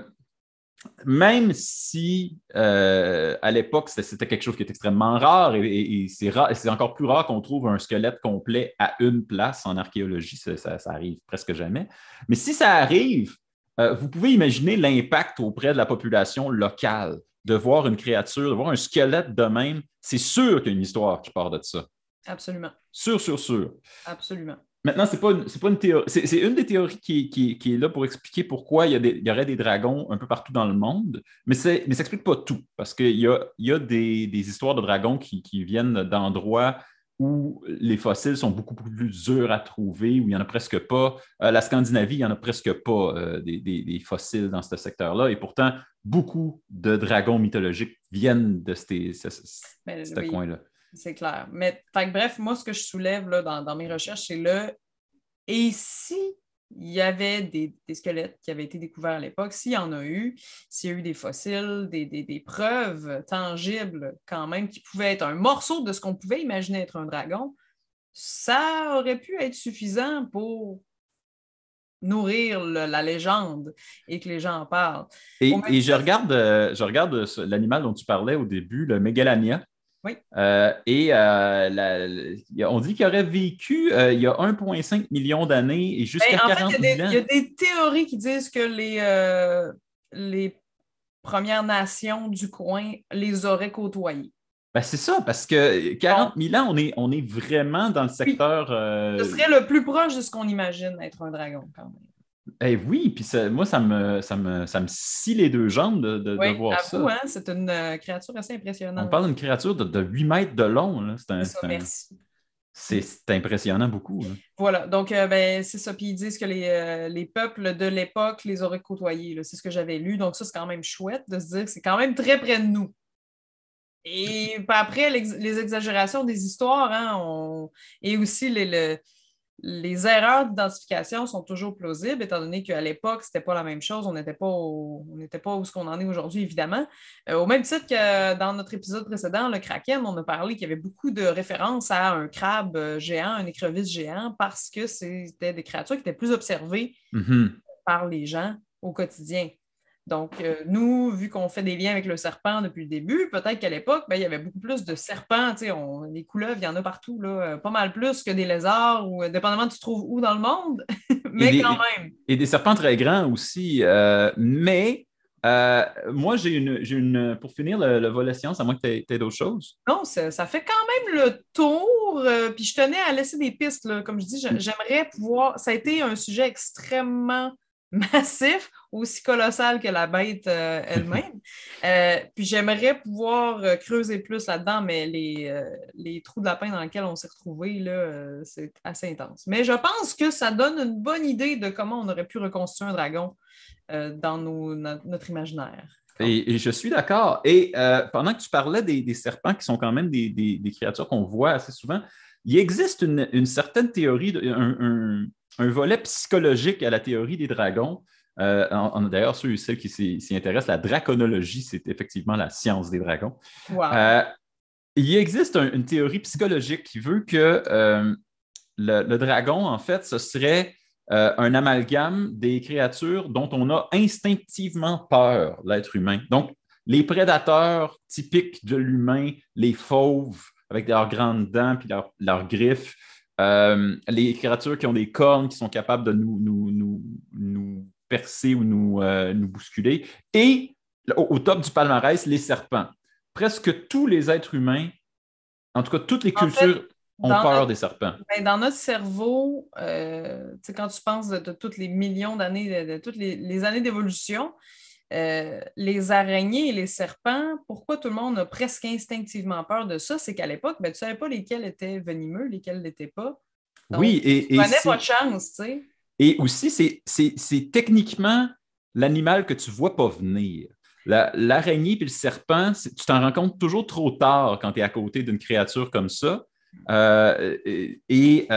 même si à l'époque, c'était quelque chose qui est extrêmement rare et c'est encore plus rare qu'on trouve un squelette complet à une place en archéologie, ça arrive presque jamais. Mais si ça arrive, vous pouvez imaginer l'impact auprès de la population locale de voir une créature, de voir un squelette de même. C'est sûr qu'il y a une histoire qui part de ça. Absolument. Sûr, sûr, sûr. Absolument. Maintenant, c'est pas une théorie. C'est une des théories qui est là pour expliquer pourquoi il y aurait des dragons un peu partout dans le monde, mais ça n'explique pas tout, parce qu'il y a des histoires de dragons qui viennent d'endroits où les fossiles sont beaucoup plus durs à trouver, où il n'y en a presque pas. La Scandinavie, il n'y en a presque pas des fossiles dans ce secteur-là, et pourtant, beaucoup de dragons mythologiques viennent de ce Oui, coin-là. c'est clair. Mais bref, moi, ce que je soulève là, dans mes recherches, c'est et si il y avait des squelettes qui avaient été découverts à l'époque, s'il y en a eu, s'il y a eu des fossiles, des preuves tangibles quand même, qui pouvaient être un morceau de ce qu'on pouvait imaginer être un dragon, ça aurait pu être suffisant pour nourrir la légende et que les gens en parlent. Et je regarde l'animal dont tu parlais au début, le Megalania. Oui. On dit qu'il aurait vécu il y a 1,5 million d'années et jusqu'à En 40 fait, 000 ans. il y a des théories qui disent que les Premières Nations du coin les auraient côtoyés. Ben, c'est ça, parce que 40 000 ans, on est vraiment dans le Oui, secteur. ce serait le plus proche de ce qu'on imagine être un dragon, quand même. Oui, puis moi, ça me scie les deux jambes de Oui, voir à vous, ça. hein, c'est une créature assez On impressionnante. parle d'une créature de 8 mètres de long. Là. C'est ça, merci. C'est impressionnant beaucoup. Là. Voilà, donc c'est ça. Puis ils disent que les peuples de l'époque les auraient côtoyés. Là. C'est ce que j'avais lu. Donc ça, c'est quand même chouette de se dire que c'est quand même très près de nous. Et puis après, les exagérations des histoires, hein, et aussi les erreurs d'identification sont toujours plausibles, étant donné qu'à l'époque, c'était pas la même chose. On n'était pas où ce qu'on en est aujourd'hui, évidemment. Au même titre que dans notre épisode précédent, le Kraken, on a parlé qu'il y avait beaucoup de références à un crabe géant, un écrevisse géant, parce que c'était des créatures qui étaient plus observées par les gens au quotidien. Donc, nous, vu qu'on fait des liens avec le serpent depuis le début, peut-être qu'à l'époque, il y avait beaucoup plus de serpents. Les couleuvres, il y en a partout, là, pas mal plus que des lézards, ou dépendamment tu trouves où dans le monde, mais quand même. Et des serpents très grands aussi. Moi, pour finir le volet science, à moins que tu aies d'autres choses. Non, ça fait quand même le tour. Puis je tenais à laisser des pistes. Là. Comme je dis, j'aimerais pouvoir. Ça a été un sujet extrêmement massif, aussi colossal que la bête elle-même. Puis j'aimerais pouvoir creuser plus là-dedans, mais les trous de lapin dans lesquels on s'est retrouvés, là, c'est assez intense. Mais je pense que ça donne une bonne idée de comment on aurait pu reconstruire un dragon dans notre imaginaire. Et je suis d'accord. Et pendant que tu parlais des serpents, qui sont quand même des créatures qu'on voit assez souvent, il existe une certaine théorie, un volet psychologique à la théorie des dragons. D'ailleurs, ceux et celles qui s'y intéressent, la draconologie, c'est effectivement la science des dragons. Wow. Il existe une théorie psychologique qui veut que le dragon, en fait, ce serait un amalgame des créatures dont on a instinctivement peur, l'être humain. Donc, les prédateurs typiques de l'humain, les fauves avec leurs grandes dents et leurs griffes, les créatures qui ont des cornes, qui sont capables de nous percer ou nous bousculer, et au top du palmarès, les serpents. Presque tous les êtres humains, en tout cas toutes les cultures, ont peur des serpents. Dans notre cerveau, quand tu penses de toutes les millions d'années, de toutes les années d'évolution, les araignées et les serpents, pourquoi tout le monde a presque instinctivement peur de ça? C'est qu'à l'époque, tu ne savais pas lesquels étaient venimeux, lesquels ne l'étaient pas. Donc, oui, tu prenais pas de chance, tu sais. Et aussi, c'est techniquement l'animal que tu ne vois pas venir. L'araignée et le serpent, tu t'en rends compte toujours trop tard quand tu es à côté d'une créature comme ça. Et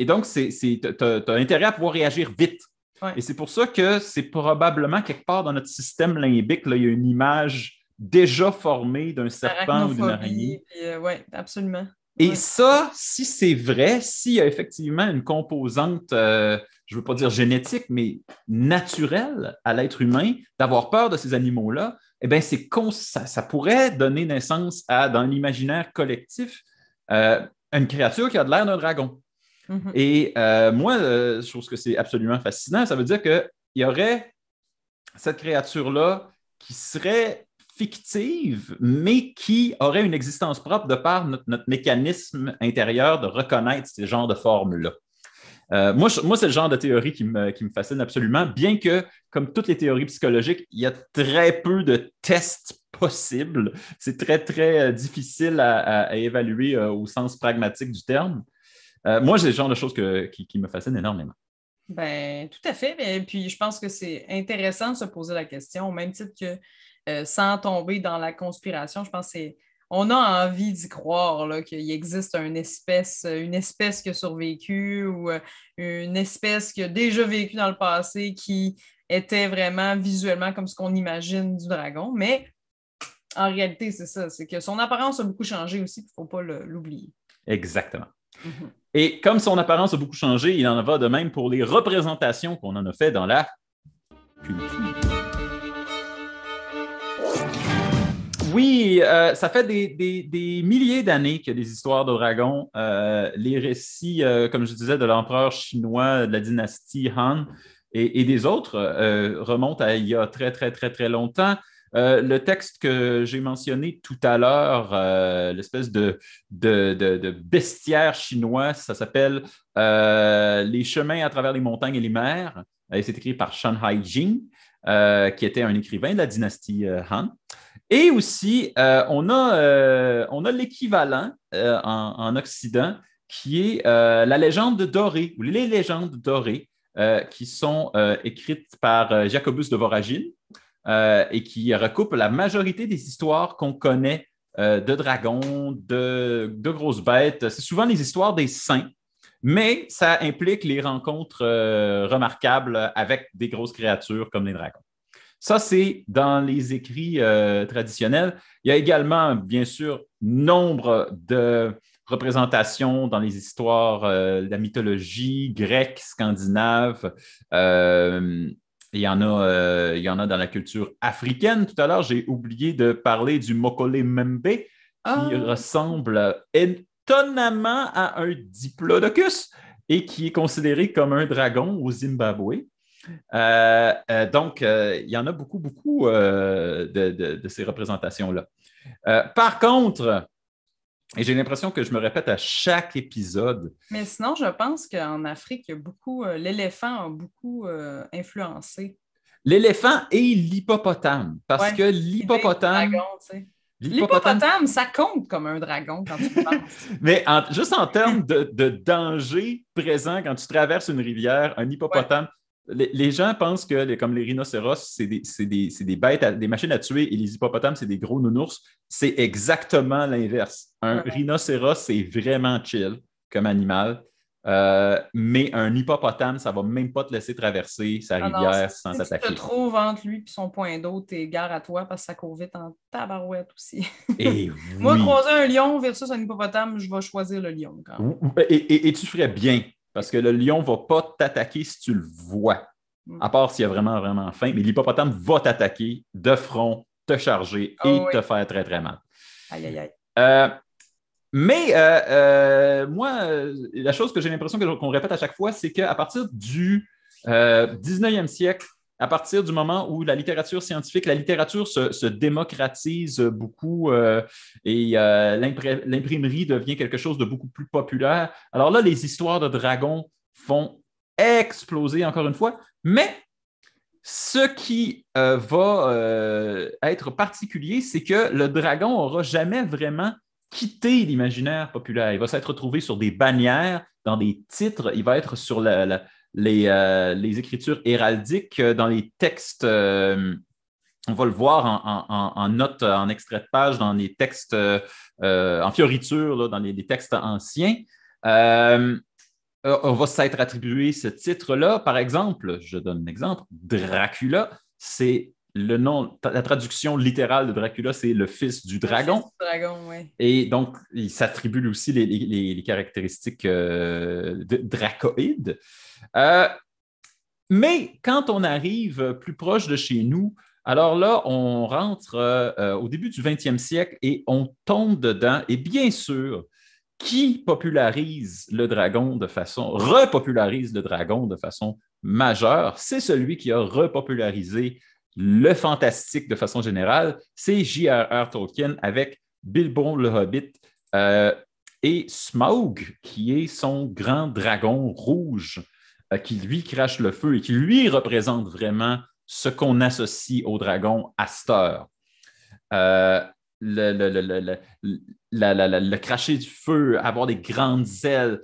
donc, tu as intérêt à pouvoir réagir vite. Ouais. Et c'est pour ça que c'est probablement quelque part dans notre système limbique, là, il y a une image déjà formée d'un serpent ou d'une araignée. Oui, absolument. Et ça, si c'est vrai, s'il y a effectivement une composante, je ne veux pas dire génétique, mais naturelle à l'être humain, d'avoir peur de ces animaux-là, eh bien, ça pourrait donner naissance à, dans l'imaginaire collectif, une créature qui a de l'air d'un dragon. Mm-hmm. Et moi, je trouve que c'est absolument fascinant. Ça veut dire qu'il y aurait cette créature-là qui serait fictive, mais qui aurait une existence propre de par notre mécanisme intérieur de reconnaître ces genres de formes-là. Moi, c'est le genre de théorie qui me fascine absolument, bien que, comme toutes les théories psychologiques, il y a très peu de tests possibles. C'est très, très difficile à évaluer au sens pragmatique du terme. Moi, c'est le genre de choses qui me fascinent énormément. Ben, tout à fait. Et puis, je pense que c'est intéressant de se poser la question, au même titre que sans tomber dans la conspiration, je pense qu'on a envie d'y croire là, qu'il existe une espèce qui a survécu ou une espèce qui a déjà vécu dans le passé qui était vraiment visuellement comme ce qu'on imagine du dragon. Mais en réalité, c'est ça, c'est que son apparence a beaucoup changé aussi, il ne faut pas l'oublier. Exactement. Mm-hmm. Et comme son apparence a beaucoup changé, il en va de même pour les représentations qu'on en a fait dans la culture. Oui, ça fait des milliers d'années qu'il y a des histoires de dragons. Les récits, comme je disais, de l'empereur chinois de la dynastie Han et des autres remontent à il y a très, très, très, très longtemps. Le texte que j'ai mentionné tout à l'heure, l'espèce de bestiaire chinois, ça s'appelle Les chemins à travers les montagnes et les mers. C'est écrit par Shan Haijing, qui était un écrivain de la dynastie Han. Et aussi, on a l'équivalent en Occident qui est la légende dorée, ou les légendes dorées, qui sont écrites par Jacobus de Voragine et qui recoupent la majorité des histoires qu'on connaît de dragons, de grosses bêtes. C'est souvent les histoires des saints, mais ça implique les rencontres remarquables avec des grosses créatures comme les dragons. Ça, c'est dans les écrits traditionnels. Il y a également, bien sûr, nombre de représentations dans les histoires de la mythologie grecque, scandinave. Il y en a dans la culture africaine. Tout à l'heure, j'ai oublié de parler du Mokole Membe, qui ressemble étonnamment à un diplodocus et qui est considéré comme un dragon au Zimbabwe. Donc, il y en a beaucoup, beaucoup de ces représentations-là. Par contre, et j'ai l'impression que je me répète à chaque épisode. Mais sinon, je pense qu'en Afrique, il y a beaucoup, l'éléphant a beaucoup influencé. L'éléphant et l'hippopotame, parce que l'hippopotame... L'hippopotame, ça compte comme un dragon quand tu le penses. Mais juste en termes de danger présent quand tu traverses une rivière, un hippopotame... Ouais. Les gens pensent que, comme les rhinocéros, c'est des bêtes, des machines à tuer, et les hippopotames, c'est des gros nounours. C'est exactement l'inverse. Un rhinocéros, c'est vraiment chill comme animal, mais un hippopotame, ça ne va même pas te laisser traverser sa rivière sans t'attaquer. Si tu te trouves entre lui et son point d'eau, t'es gare à toi parce que ça court vite en tabarouette aussi. Et Moi, croiser un lion versus un hippopotame, je vais choisir le lion. Quand même. Et tu ferais bien. Parce que le lion ne va pas t'attaquer si tu le vois, à part s'il a vraiment, vraiment faim. Mais l'hippopotame va t'attaquer de front, te charger et te faire très, très mal. Aïe, aïe, aïe. Mais moi, la chose que j'ai l'impression qu'on répète à chaque fois, c'est qu'à partir du 19e siècle, à partir du moment où la littérature scientifique, la littérature se démocratise beaucoup et l'imprimerie devient quelque chose de beaucoup plus populaire. Alors là, les histoires de dragons font exploser encore une fois, mais ce qui va être particulier, c'est que le dragon n'aura jamais vraiment quitté l'imaginaire populaire. Il va s'être retrouvé sur des bannières, dans des titres, il va être sur les écritures héraldiques, dans les textes, on va le voir en notes, en extrait de page, dans les textes en fioritures, là, dans les textes anciens. On va s'être attribué ce titre-là. Par exemple, je donne un exemple, Dracula, c'est le nom, la traduction littérale de Dracula, c'est le fils du dragon. Le fils du dragon, oui. Et donc, il s'attribue aussi les caractéristiques dracoïdes. Mais quand on arrive plus proche de chez nous, alors là, on rentre au début du 20e siècle et on tombe dedans. Et bien sûr, qui popularise le dragon repopularise le dragon de façon majeure, c'est celui qui a repopularisé le fantastique de façon générale, c'est J.R.R. Tolkien avec Bilbo le Hobbit et Smaug, qui est son grand dragon rouge qui lui crache le feu et qui lui représente vraiment ce qu'on associe au dragon à cette heure. Le cracher du feu, avoir des grandes ailes,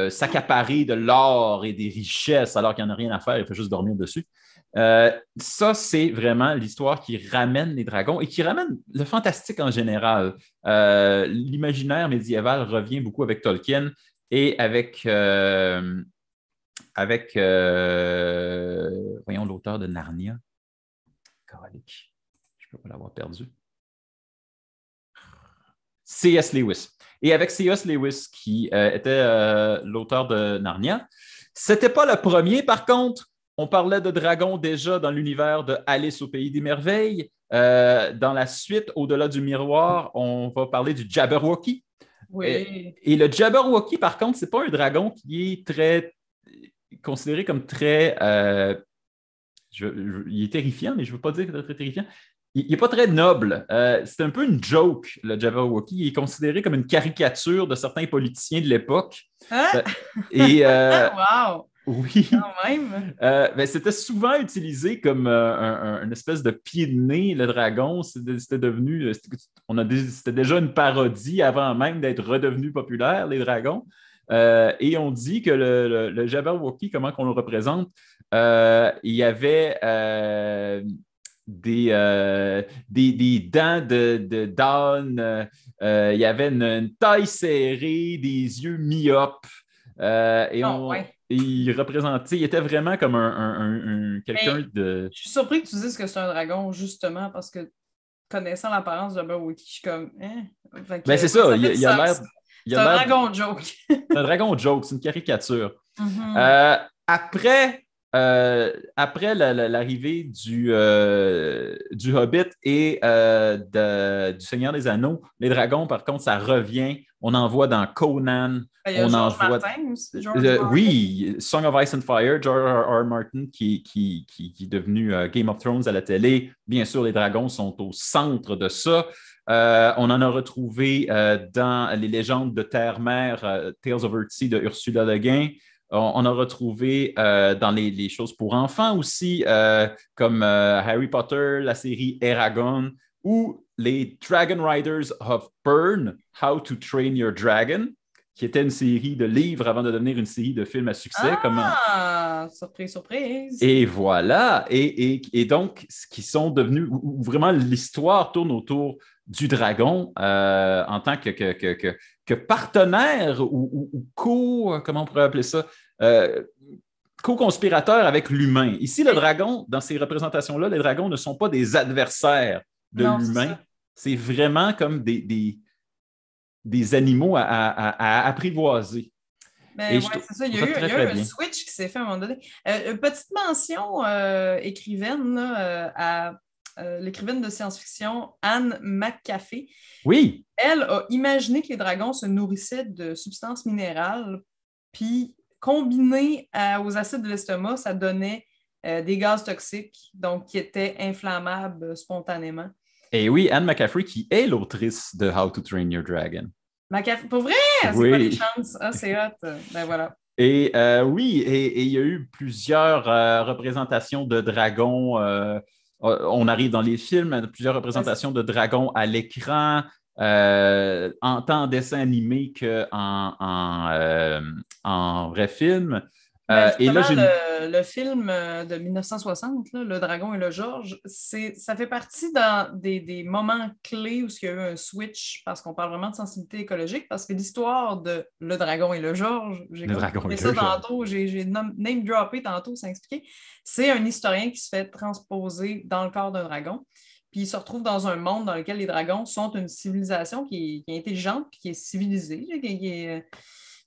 s'accaparer de l'or et des richesses alors qu'il n'y en a rien à faire, il faut juste dormir dessus. Ça, c'est vraiment l'histoire qui ramène les dragons et qui ramène le fantastique en général. L'imaginaire médiéval revient beaucoup avec Tolkien et voyons, l'auteur de Narnia. Calique. Je ne peux pas l'avoir perdu. C.S. Lewis. Et avec C.S. Lewis, qui était l'auteur de Narnia, c'était pas le premier, par contre. On parlait de dragons déjà dans l'univers de Alice au Pays des Merveilles. Dans la suite, Au-delà du miroir, on va parler du Jabberwocky. Oui. Et le Jabberwocky, par contre, ce n'est pas un dragon qui est très considéré comme très... il est terrifiant, mais je ne veux pas dire qu'il est très terrifiant. Il n'est pas très noble. C'est un peu une joke, le Jabberwocky. Il est considéré comme une caricature de certains politiciens de l'époque. Hein? Et... wow! Oui. Quand même. C'était souvent utilisé comme une espèce de pied de nez, le dragon. C'était devenu. C'était déjà une parodie avant même d'être redevenu populaire, les dragons. Et on dit que le Jabberwocky, comment qu'on le représente, il y avait des dents d'âne, il y avait une taille serrée, des yeux myopes. Il représentait, il était vraiment comme quelqu'un de... Je suis surpris que tu dises que c'est un dragon, justement, parce que connaissant l'apparence de Jabberwocky, je suis comme... c'est ça, il a l'air... C'est un dragon joke. C'est un dragon joke, c'est une caricature. Mm-hmm. Après l'arrivée du Hobbit et du Seigneur des Anneaux, les dragons, par contre, ça revient. On en voit dans Conan. Il y a George Martin aussi. Oui, Song of Ice and Fire, George R.R. Martin, qui est devenu Game of Thrones à la télé. Bien sûr, les dragons sont au centre de ça. On en a retrouvé dans les légendes de Terre-Mère, Tales of Earthsea de Ursula Le Guin. On a retrouvé dans les choses pour enfants aussi, comme Harry Potter, la série Eragon, ou les Dragon Riders of Bern, How to Train Your Dragon, qui était une série de livres avant de devenir une série de films à succès. Surprise, surprise! Et voilà. Et donc, ce qui sont devenus, où vraiment l'histoire tourne autour du dragon en tant que partenaire ou comment on pourrait appeler ça, co-conspirateur avec l'humain. Ici, le dragon, dans ces représentations-là, les dragons ne sont pas des adversaires de l'humain. C'est vraiment comme des animaux à apprivoiser. Ben, c'est ça. Il y a eu un switch qui s'est fait à un moment donné. Une petite mention écrivaine là, à l'écrivaine de science-fiction Anne McCaffey. Oui. Elle a imaginé que les dragons se nourrissaient de substances minérales, puis combinées aux acides de l'estomac, ça donnait des gaz toxiques, donc qui étaient inflammables spontanément. Et oui, Anne McCaffrey, qui est l'autrice de How to Train Your Dragon. Pour vrai? C'est quoi les chances? Ah, c'est hot. Ben voilà. Et oui, et il y a eu plusieurs représentations de dragons. On arrive dans les films, plusieurs représentations de dragons à l'écran, en tant dessin animé qu'en vrai film. Ben Et là, justement, j'ai une... le film de 1960, là, Le Dragon et le George, ça fait partie dans des moments clés où il y a eu un switch, parce qu'on parle vraiment de sensibilité écologique, parce que l'histoire de Le Dragon et le George, j'ai Le comme dragon nommé et ça le George. tantôt, j'ai name-droppé tantôt, ça expliqué. C'est un historien qui se fait transposer dans le corps d'un dragon, puis il se retrouve dans un monde dans lequel les dragons sont une civilisation qui est intelligente, puis qui est civilisée,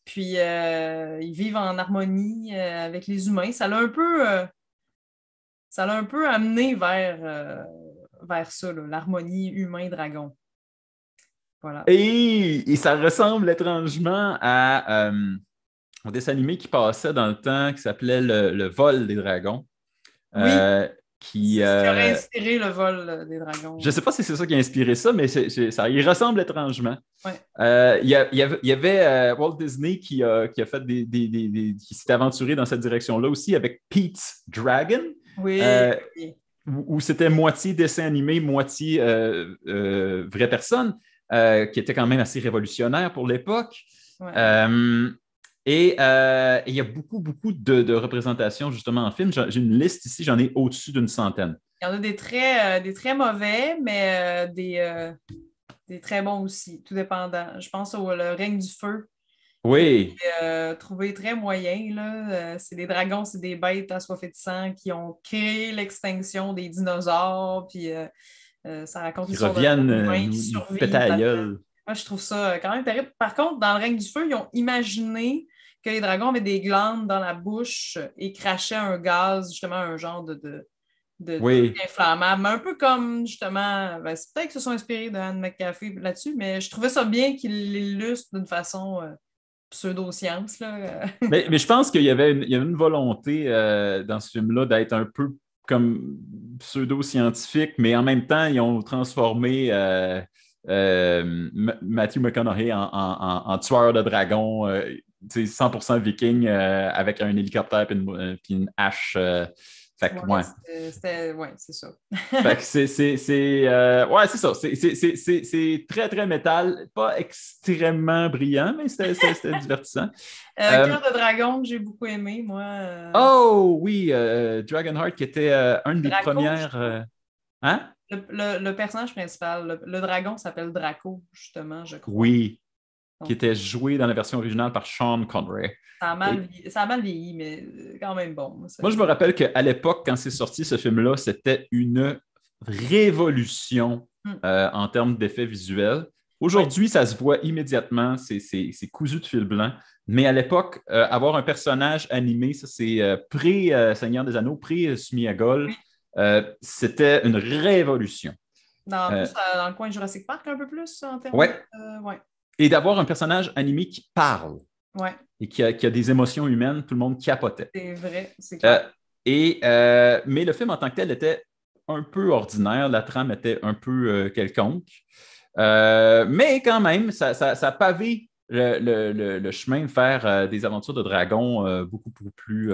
puis ils vivent en harmonie avec les humains. Ça l'a un peu amené vers ça, là, l'harmonie humain-dragon. Voilà. Et ça ressemble étrangement au dessin animé qui passait dans le temps qui s'appelait le Vol des dragons. Oui, Euh, qui, c'est ce qui aurait inspiré le vol des dragons. je ne sais pas si c'est ça qui a inspiré ça, mais ça il ressemble étrangement. Ouais. Il y avait Walt Disney qui a fait qui s'est aventuré dans cette direction-là aussi avec Pete's Dragon, Oui, euh, oui. où c'était moitié dessin animé, moitié vraie personne, qui était quand même assez révolutionnaire pour l'époque. Ouais. Euh, il y a beaucoup, beaucoup de représentations justement en film. J'ai une liste ici, j'en ai au-dessus d'une centaine. Il y en a des très mauvais, mais des très bons aussi, tout dépendant. Je pense au Le règne du feu, que Oui, j'ai trouvé très moyen, là. C'est des dragons, c'est des bêtes assoiffées de sang qui ont créé l'extinction des dinosaures, puis ça raconte qui l'histoire d'un reviennent groupe humain qui nous péter survit à la là-dedans. gueule. Moi, je trouve ça quand même terrible. Par contre, dans le règne du feu, ils ont imaginé que les dragons avaient des glandes dans la bouche et crachaient un gaz, justement, un genre de truc Oui. inflammable. Un peu comme, justement, ben, c'est peut-être qu'ils se sont inspirés de Anne McCaffrey là-dessus, mais je trouvais ça bien qu'ils l'illustrent d'une façon pseudo-science, là. Mais je pense il y avait une volonté dans ce film-là d'être un peu comme pseudo-scientifique, mais en même temps, ils ont transformé Matthew McConaughey en tueur de dragons, 100% viking avec un hélicoptère puis une hache. Fait que, ouais. Ouais, c'est ça. Fait que ouais, c'est ça. C'est très, très métal. Pas extrêmement brillant, mais c'était divertissant. Euh, Cœur de dragon, que j'ai beaucoup aimé, moi. oh oui, Dragonheart qui était une des Draco, je premières. crois. Hein? Le personnage principal, le dragon s'appelle Draco, justement, je crois. Oui, qui Donc, était joué dans la version originale par Sean Connery. Et ça a mal vieilli, mais quand même bon. moi, je me rappelle qu'à l'époque, quand c'est sorti ce film-là, c'était une révolution Hmm. en termes d'effets visuels. Ouais, Aujourd'hui, ça se voit immédiatement, c'est cousu de fil blanc. Mais à l'époque, avoir un personnage animé, ça c'est pré-Seigneur des Anneaux, pré-Sméagol, oui. c'était une révolution. En Euh, plus, dans le coin de Jurassic Park, un peu plus en termes de. ouais. Ouais, Et d'avoir un personnage animé qui parle ouais, et qui a des émotions humaines, tout le monde capotait. c'est vrai, c'est Euh, clair. mais le film en tant que tel était un peu ordinaire, la trame était un peu quelconque. Mais quand même, ça pavait le chemin de faire des aventures de dragons beaucoup plus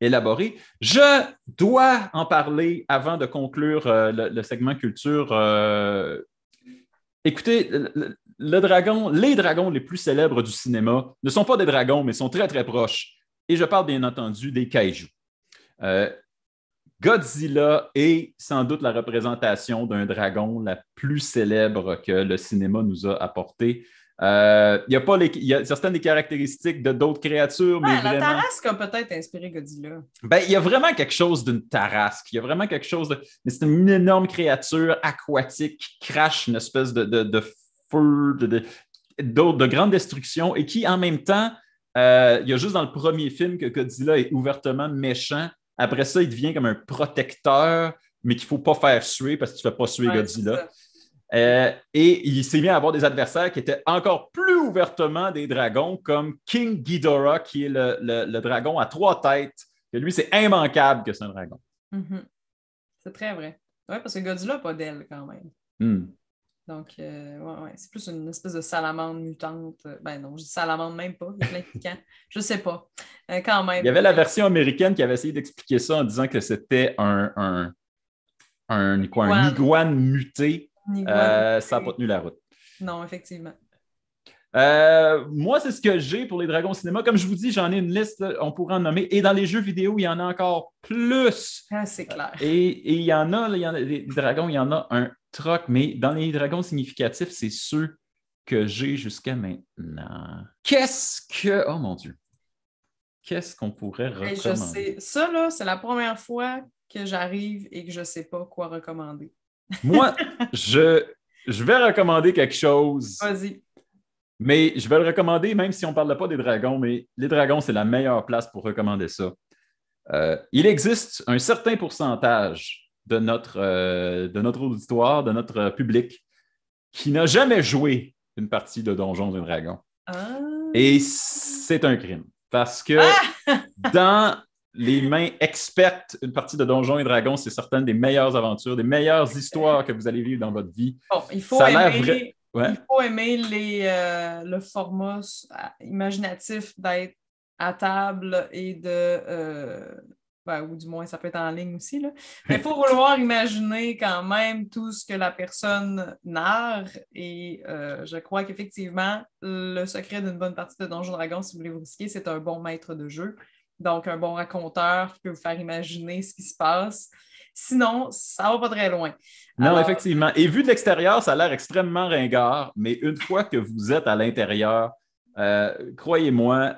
élaborées. Je dois en parler avant de conclure le segment culture. Écoutez, les dragons les plus célèbres du cinéma ne sont pas des dragons, mais sont très, très proches. Et je parle bien entendu des kaijus. Euh, Godzilla est sans doute la représentation d'un dragon la plus célèbre que le cinéma nous a apporté. Il y a certaines des caractéristiques de d'autres créatures, mais Ouais, la vraiment, Tarasque a peut-être inspiré Godzilla. ben, il y a vraiment quelque chose d'une tarasque. Il y a vraiment quelque chose de. Mais c'est une énorme créature aquatique qui crache une espèce de feu, de grande destruction et qui, en même temps, il y a juste dans le premier film que Godzilla est ouvertement méchant. Après ça, il devient comme un protecteur, mais qu'il ne faut pas faire suer parce que tu ne fais pas suer Ouais, c'est Godzilla. ça. Et il s'est mis à avoir des adversaires qui étaient encore plus ouvertement des dragons, comme King Ghidorah, qui est le dragon à 3 têtes, que lui, c'est immanquable que c'est un dragon. Mhm. C'est très vrai. Ouais, parce que Godzilla n'a pas d'aile quand même. Hmm. Donc, ouais, ouais, c'est plus une espèce de salamandre mutante. Ben non, je dis salamandre même pas, il y a plein de piquants. Je sais pas. Quand Il y même. avait la version américaine qui avait essayé d'expliquer ça en disant que c'était un Iguane. iguane muté. Une iguane. Ça n'a pas tenu la route. Non, effectivement. Moi, c'est ce que j'ai pour les dragons au cinéma. Comme je vous dis, j'en ai une liste, là, on pourrait en nommer. Et dans les jeux vidéo, il y en a encore plus. Ah, c'est clair. Et il y en a, là, des dragons, il y en a un troc, mais dans les dragons significatifs, c'est ceux que j'ai jusqu'à maintenant. Oh mon Dieu, qu'est-ce qu'on pourrait Et je recommander? sais, ça, là, c'est la première fois que j'arrive et que je ne sais pas quoi recommander. Moi, je vais recommander quelque chose, Vas-y. mais je vais le recommander même si on ne parle pas des dragons, mais les dragons, c'est la meilleure place pour recommander ça. Il existe un certain pourcentage de notre auditoire, de notre public, qui n'a jamais joué une partie de Donjons et Dragons. Ah. Et c'est un crime. Parce que Ah! dans les mains expertes, une partie de Donjons et Dragons, c'est certaines des meilleures aventures, des meilleures histoires que vous allez vivre dans votre vie. Bon, Ça a l'air vrai. Ouais. il faut aimer le format imaginatif d'être à table et ou du moins ça peut être en ligne aussi, là. Mais il faut vouloir imaginer quand même tout ce que la personne narre et je crois qu'effectivement, le secret d'une bonne partie de Donjons Dragons, si vous voulez vous risquer, c'est un bon maître de jeu. Donc, un bon raconteur qui peut vous faire imaginer ce qui se passe. Sinon, ça va pas très loin. Non, Alors, effectivement. Et vu de l'extérieur, ça a l'air extrêmement ringard, mais une fois que vous êtes à l'intérieur, croyez-moi,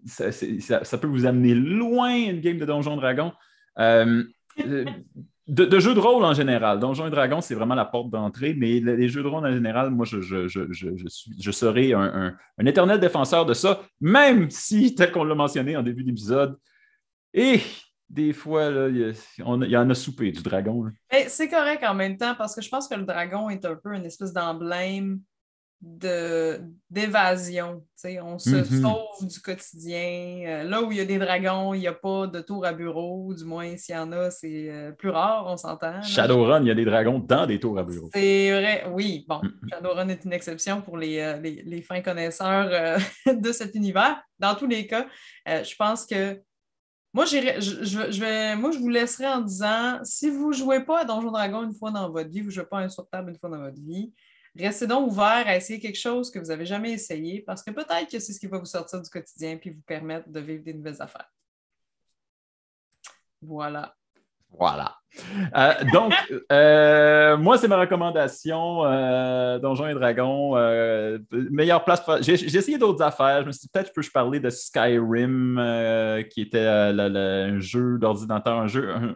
ça peut vous amener loin une game de Donjons Dragons. De jeux de rôle en général. Donjons et Dragons, c'est vraiment la porte d'entrée, mais les jeux de rôle en général, moi, je serai un éternel défenseur de ça, même si, tel qu'on l'a mentionné en début d'épisode, et des fois, là, il y en a soupé du dragon. c'est correct en même temps parce que je pense que le dragon est un peu une espèce d'emblème d'évasion. On se sauve du quotidien. Là où il y a des dragons, il n'y a pas de tour à bureau. Du moins, s'il y en a, c'est plus rare, on s'entend. Shadowrun, il y a des dragons dans des tours à bureau. C'est vrai, oui. Bon, Shadowrun est une exception pour les fins connaisseurs de cet univers. Dans tous les cas, je pense que moi, je vous laisserai en disant, si vous ne jouez pas à Donjon Dragon une fois dans votre vie, vous ne jouez pas à un sur table une fois dans votre vie, restez donc ouvert à essayer quelque chose que vous n'avez jamais essayé parce que peut-être que c'est ce qui va vous sortir du quotidien et vous permettre de vivre des nouvelles affaires. Voilà. Voilà. Donc, moi, c'est ma recommandation, Donjons et Dragons. Meilleure place. J'ai essayé d'autres affaires. Je me suis dit, peut-être que je peux parler de Skyrim, qui était un jeu d'ordinateur,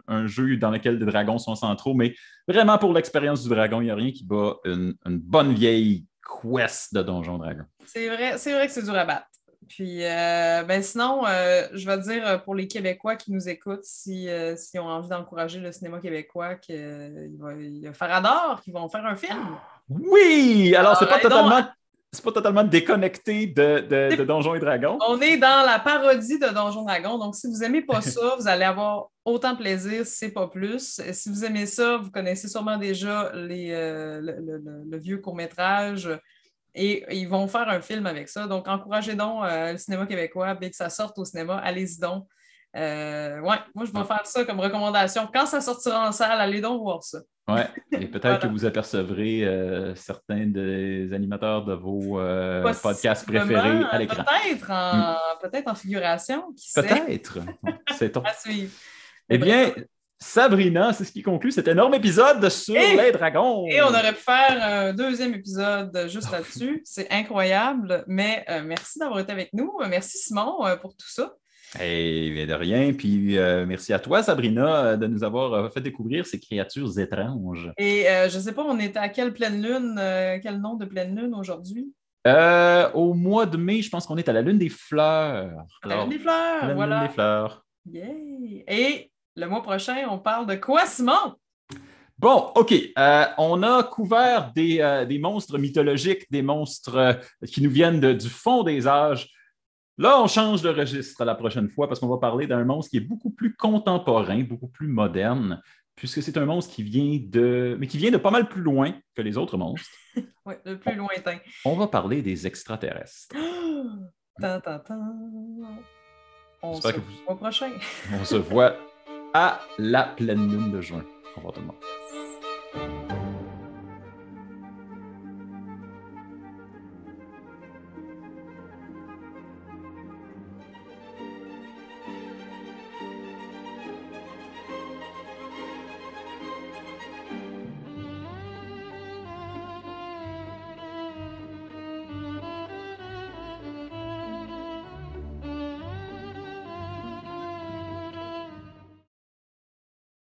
un jeu dans lequel les dragons sont centraux. Mais vraiment, pour l'expérience du dragon, il n'y a rien qui bat une bonne vieille quest de Donjons et Dragons. C'est vrai que c'est dur à battre. Puis, sinon, je vais dire pour les Québécois qui nous écoutent, si ont envie d'encourager le cinéma québécois, qu'il y a Farador qui vont faire un film. Oui! Alors, c'est pas totalement déconnecté de Donjons et Dragons. On est dans la parodie de Donjons Dragons. Donc, si vous n'aimez pas ça, vous allez avoir autant de plaisir, si ce n'est pas plus. Si vous aimez ça, vous connaissez sûrement déjà le vieux court-métrage. Et ils vont faire un film avec ça. Donc, encouragez donc le cinéma québécois. Dès que ça sorte au cinéma, allez-y donc. Moi, je vais faire ça comme recommandation. Quand ça sortira en salle, allez donc voir ça. Oui, et peut-être que vous apercevrez certains des animateurs de vos podcasts préférés à l'écran. Peut-être en figuration. Peut-être. Sait-on. À suivre. Eh bien, Sabrina, c'est ce qui conclut cet énorme épisode sur les dragons. Et on aurait pu faire un deuxième épisode juste là-dessus. C'est incroyable. Mais merci d'avoir été avec nous. Merci Simon pour tout ça. Hey, de rien. Puis merci à toi, Sabrina, de nous avoir fait découvrir ces créatures étranges. Et je ne sais pas, on était à quelle pleine lune, quel nom de pleine lune aujourd'hui? Au mois de mai, je pense qu'on est à la lune des fleurs. La lune des fleurs, voilà. Lune des fleurs. Yay! Et le mois prochain, on parle de quoi, Simon? Bon, OK. On a couvert des monstres mythologiques, des monstres qui nous viennent du fond des âges. Là, on change de registre la prochaine fois parce qu'on va parler d'un monstre qui est beaucoup plus contemporain, beaucoup plus moderne, puisque c'est un monstre qui vient de pas mal plus loin que les autres monstres. Oui, le plus lointain. On va parler des extraterrestres. On se voit au prochain. On se voit à la pleine lune de juin. Au revoir tout le monde.